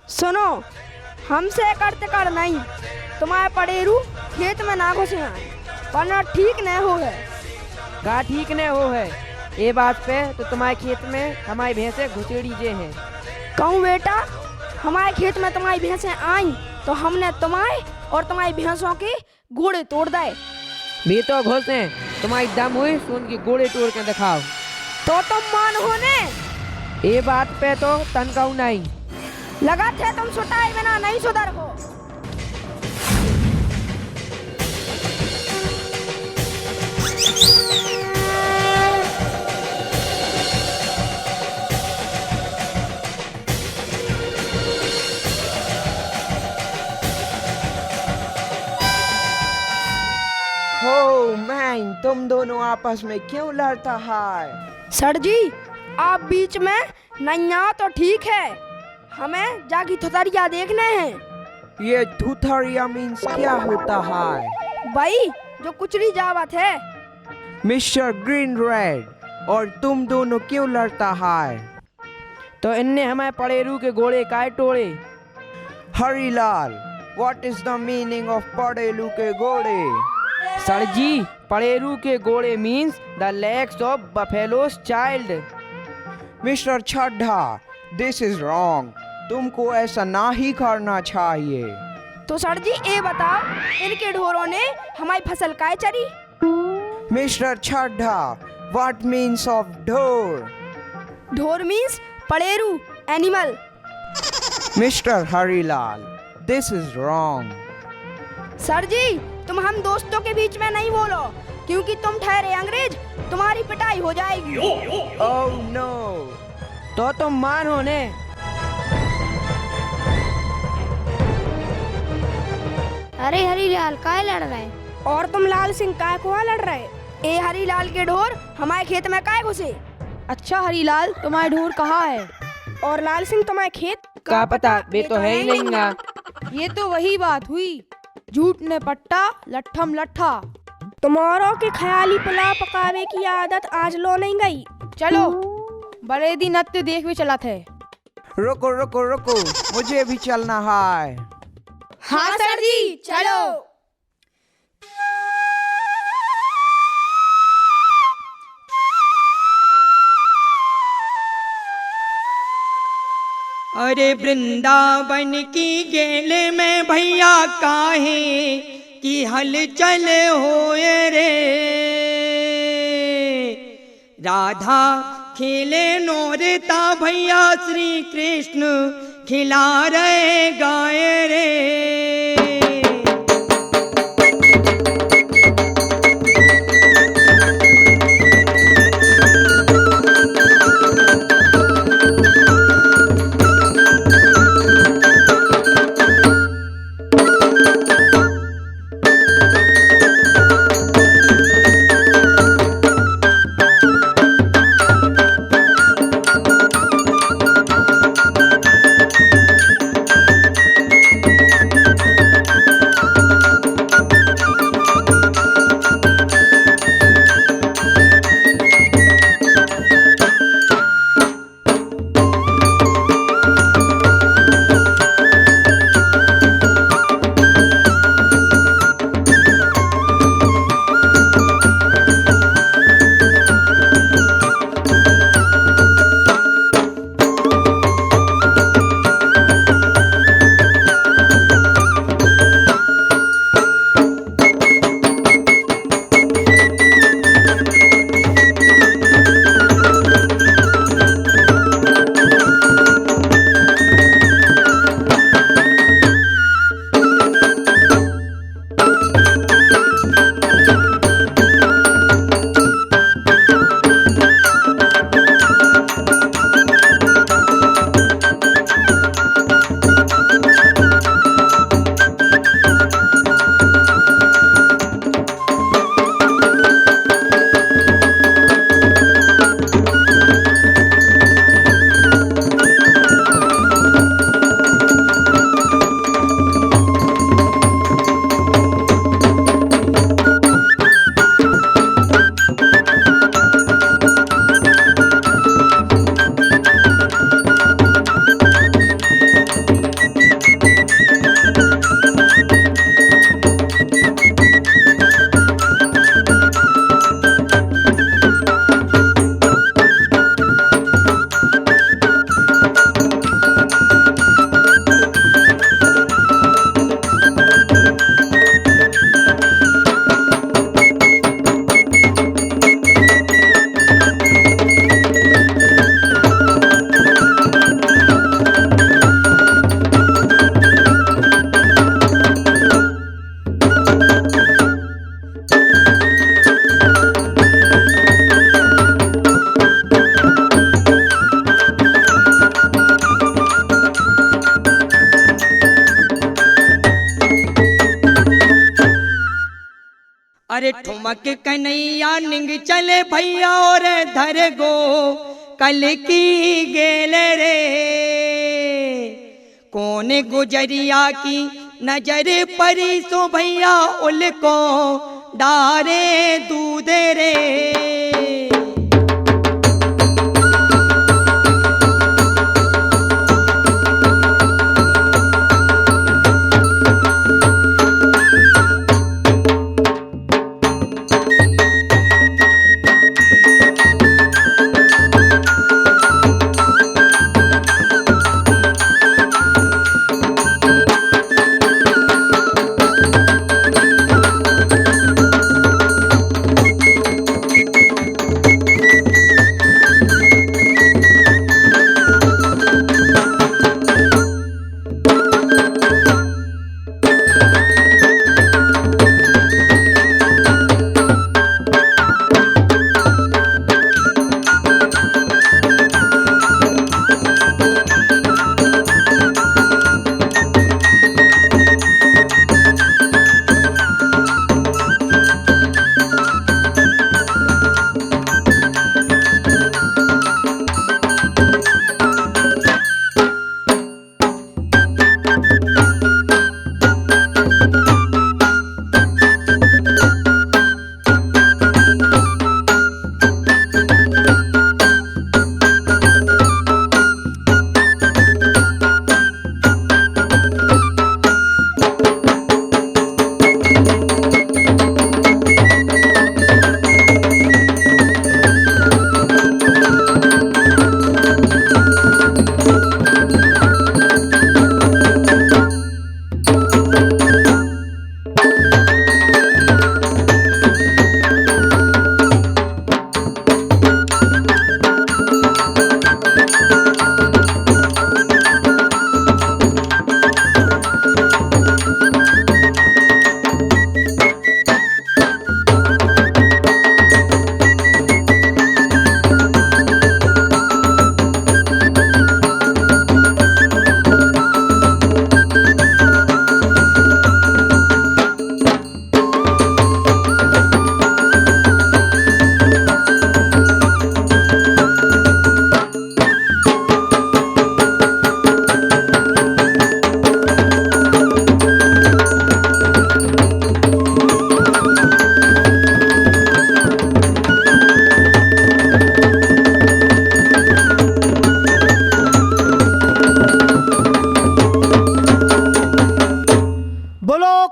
सुनो, हमसे करते कर नहीं, तुम्हारे पड़ेरू खेत में ना घुसे आए वरना ठीक नहीं हो है। गा ठीक नहीं हो है ये बात पे तो तुम्हारे खेत में हमारी भैंसे घुसेड़ी जे हैं। कहूँ बेटा, हमारे खेत में तुम्हारी भैंसें आई तो हमने तुम्हारे और तुम्हारी भैंसों के गोड़े तोड़ दिए। भी तो घुस हैं, तुम्हारी दम हुई तो उनकी गोड़े तोड़ के दिखाओ। तो तुम मान होने ये बात पे तो तनकाऊ नहीं। लगा थे तुम सुटाए बिना नहीं सुधर हो। हो मैन, तुम दोनों आपस में क्यों लड़ता है? सर जी, आप बीच में नहीं आओ तो ठीक है, हमें जागी थुथरिया देखने हैं। ये थुथरिया मीन्स क्या होता है? भाई जो कुचरी जावत है। मिस्टर ग्रीन रेड, और तुम दोनों क्यों लड़ता है? तो इनने हमें पड़ेरू के गोड़े काय तोड़े। Harilal, what is the meaning of पड़ेलू के गोड़े? सर जी, पड़ेरू के गोड़े means the legs of buffaloes child. Mister Chadha, this is wrong, तुमको ऐसा ना ही करना चाहिए। तो सर जी ये बताओ, इनके ढोरों ने हमारी फसल काय चरी? Mister Chadha, what means of ढोर? ढोर मीन्स पड़ेरू, animal. Mister Harilal, this is wrong. Sir ji, तुम हम दोस्तों के बीच में नहीं बोलो, क्योंकि तुम ठहरे अंग्रेज, तुम्हारी पिटाई हो जाएगी। Oh no. तो तुम मान होने। अरे हरीलाल काय लड़ रहे? और तुम लाल सिंह काय को लड़ रहे? ए हरीलाल के ढोर हमारे खेत में काय घुसे? अच्छा हरीलाल, तुम्हारे ढोर कहाँ है? और लाल सिंह तुम्हारे खेत का पता, वे तो है ही नहीं ना। ये तो वही बात हुई, झूठ ने पट्टा लट्ठम लट्ठा। तुम्हारों के ख्याली पुलाव पकावे की आदत आज लो नहीं गई। चलो बड़े दिन नृत्य देख भी चला थे। रुको रुको रुको, मुझे भी चलना है। हाँ सर जी, चलो। अरे वृंदावन की गेल में भैया काहे की हलचल होए रे, राधा खेले नोरता भैया श्री कृष्ण खिला रहे गाए रे। अरे ठुमक कन्हैया निंग चले भैया और धर गो कल की गेल रे। कौन गुजरिया की नजर परी सो भैया उनको डारे दूध रे।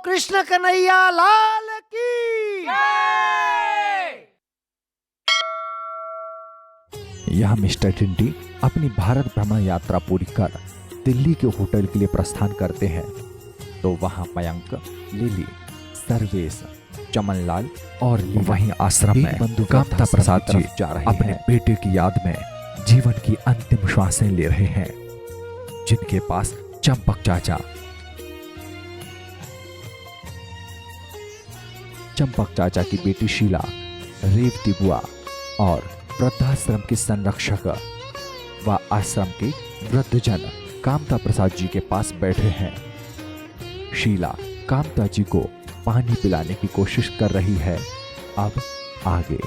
कृष्ण कन्हैया लाल की। यहाँ मिस्टर टिंटी अपनी भारत भ्रमण यात्रा पूरी कर दिल्ली के होटल के लिए प्रस्थान करते हैं। तो वहाँ मयंक, लिली, सर्वेश, चमनलाल और वहीं आश्रम में कामता प्रसाद जी जा रहे अपने बेटे की याद में जीवन की अंतिम श्वासें ले रहे हैं, जिनके पास चंपक चाचा की बेटी शीला, रेवती बुआ और वृद्धाश्रम के संरक्षक व आश्रम के वृद्धजन कामता प्रसाद जी के पास बैठे हैं। शीला कामता जी को पानी पिलाने की कोशिश कर रही है। अब आगे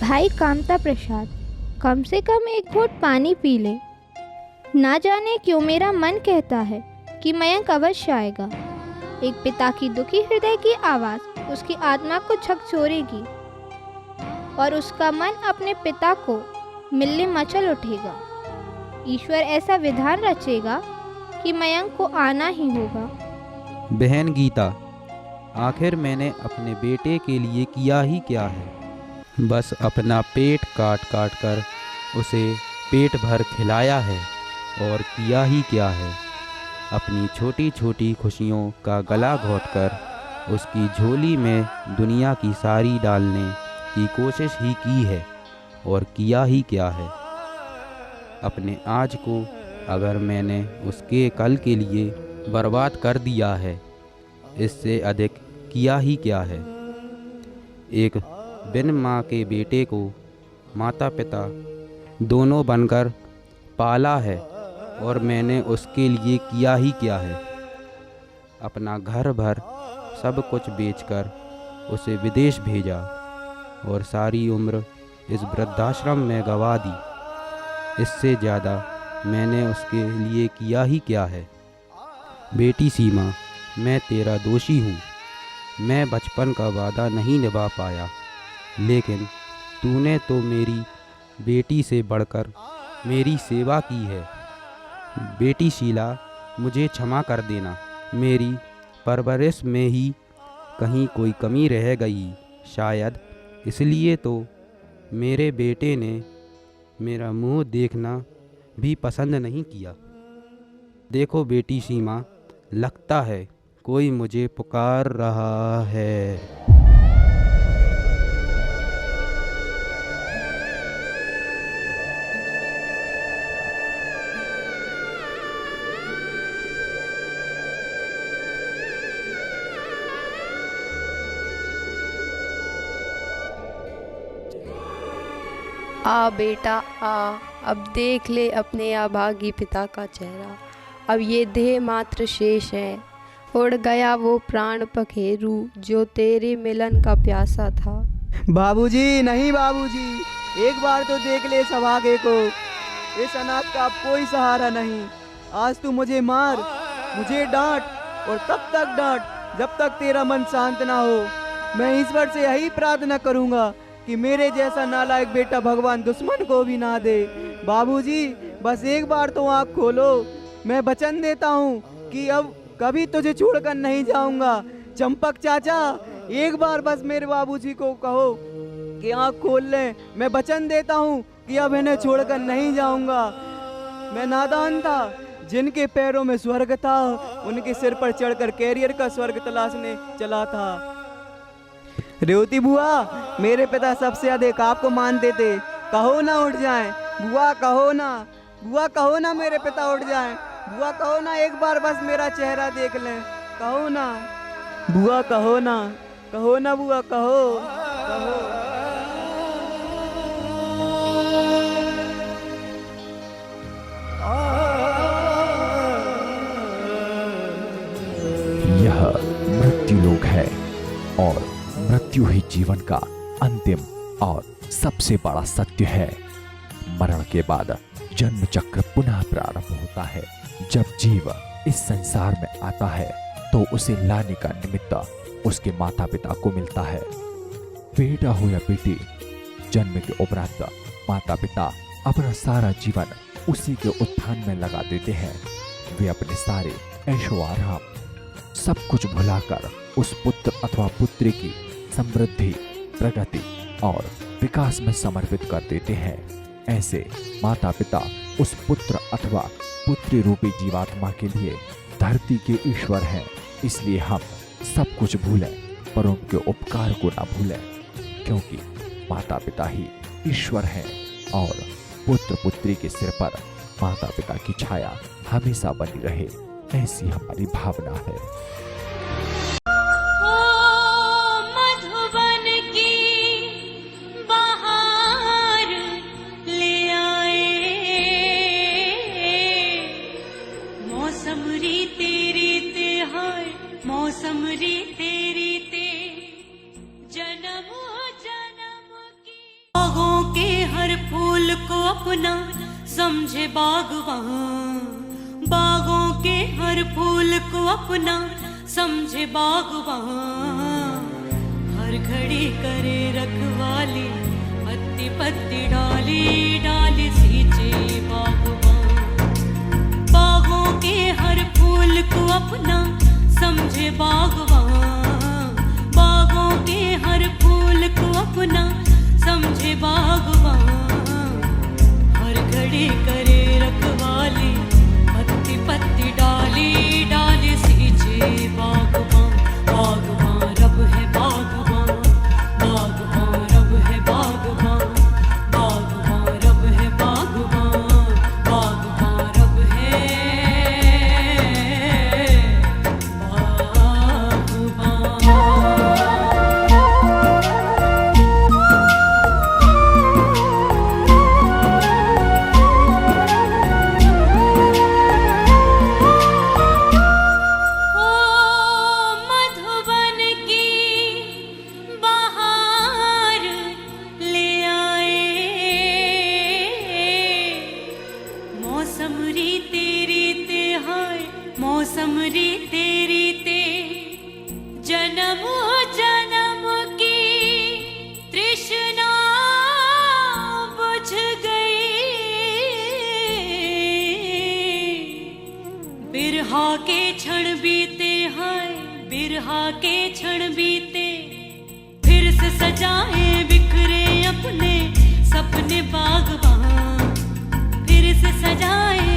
भाई कामता प्रसाद, कम से कम एक घूंट पानी पी ले। ना जाने क्यों मेरा मन कहता है कि मयंक अवश्य आएगा। एक पिता की दुखी हृदय की आवाज़ उसकी आत्मा को झकझोरेगी और उसका मन अपने पिता को मिलने मचल उठेगा। ईश्वर ऐसा विधान रचेगा कि मयंक को आना ही होगा। बहन गीता, आखिर मैंने अपने बेटे के लिए किया ही क्या है? बस अपना पेट काट काट कर उसे पेट भर खिलाया है। और किया ही क्या है? अपनी छोटी छोटी खुशियों का गला घोंटकर उसकी झोली में दुनिया की सारी डालने की कोशिश ही की है। और किया ही क्या है? अपने आज को अगर मैंने उसके कल के लिए बर्बाद कर दिया है, इससे अधिक किया ही क्या है? एक बिन माँ के बेटे को माता पिता दोनों बनकर पाला है और मैंने उसके लिए किया ही क्या है? अपना घर भर सब कुछ बेचकर उसे विदेश भेजा और सारी उम्र इस वृद्धाश्रम में गंवा दी। इससे ज़्यादा मैंने उसके लिए किया ही क्या है। बेटी सीमा, मैं तेरा दोषी हूँ। मैं बचपन का वादा नहीं निभा पाया, लेकिन तूने तो मेरी बेटी से बढ़कर मेरी सेवा की है। बेटी शीला, मुझे क्षमा कर देना। मेरी परवरिश में ही कहीं कोई कमी रह गई, शायद इसलिए तो मेरे बेटे ने मेरा मुंह देखना भी पसंद नहीं किया। देखो बेटी सीमा, लगता है कोई मुझे पुकार रहा है। आ बेटा आ, अब देख ले अपने अभागी पिता का चेहरा। अब ये देह मात्र शेष है, उड़ गया वो प्राण पखेरू जो तेरे मिलन का प्यासा था। बाबूजी, नहीं बाबूजी, एक बार तो देख ले इस अभागे को। इस अनाथ का अब कोई सहारा नहीं। आज तू मुझे मार, मुझे डांट और तब तक डांट जब तक तेरा मन शांत ना हो। मैं ईश्वर से यही प्रार्थना करूंगा कि मेरे जैसा नालायक बेटा भगवान दुश्मन को भी ना दे। बाबूजी, बस एक बार तो आँख खोलो। मैं वचन देता हूँ कि अब कभी तुझे छोड़कर नहीं जाऊंगा। चंपक चाचा, एक बार बस मेरे बाबूजी को कहो कि आँख खोल लें। मैं वचन देता हूँ कि अब इन्हें छोड़कर नहीं जाऊंगा। मैं नादान था, जिनके पैरों में स्वर्ग था उनके सिर पर चढ़कर कैरियर का स्वर्ग तलाशने चला था। रेवती बुआ, मेरे पिता सबसे अधिक आपको मानते थे। कहो ना उठ जाएं। बुआ कहो ना, बुआ कहो ना मेरे पिता उठ जाएं। बुआ कहो ना, एक बार बस मेरा चेहरा देख लें। कहो ना बुआ, कहो ना, कहो ना बुआ, कहो कहो। यह मृत्यु लोक है और मृत्यु ही जीवन का अंतिम और सबसे बड़ा सत्य है। मरण के बाद जन्म चक्र पुनः प्रारंभ होता है। जब जीव इस संसार में आता है तो उसे लाने का निमित्त उसके माता पिता को मिलता है। बेटा हो या बेटी, जन्म के उपरांत माता पिता अपना सारा जीवन उसी के उत्थान में लगा देते हैं। वे अपने सारे ऐशो आराम सब कुछ भुलाकर उस पुत्र अथवा पुत्री की समृद्धि, प्रगति और विकास में समर्पित कर देते हैं। ऐसे माता पिता उस पुत्र अथवा पुत्री रूपी जीवात्मा के लिए धरती के ईश्वर हैं। इसलिए हम सब कुछ भूलें पर उनके उपकार को ना भूलें, क्योंकि माता पिता ही ईश्वर हैं और पुत्र पुत्री के सिर पर माता पिता की छाया हमेशा बनी रहे, ऐसी हमारी भावना है। मधुबन की बहार ले आए, मौसम रीते रीते हाय, मौसम रीते रीते जन्म जन्म की। बागों के हर फूल को अपना समझे बागवान, बागों के हर फूल को अपना समझे बागवान। हर घड़ी करे रखवाली, पत्ती पत्ती डाली डाली सींचे बागवान। बागों के हर फूल को अपना समझे बागवान, बागों के हर फूल को अपना समझे बागवान। हर घड़ी करे रखवाली, पत्ती पत्ती डाली डाली सींचे बागवान। बागवान रब है बागवान, बागवान रब है बागवान, बागवान रब है बागवान, बागवान रब है बागवान। समरी तेरी ते जन्म जन्म की तृष्णा बुझ गई। बिरहा के क्षण बीते हैं, बिरहा के क्षण बीते, फिर से सजाए बिखरे अपने सपने बागवान, फिर से सजाए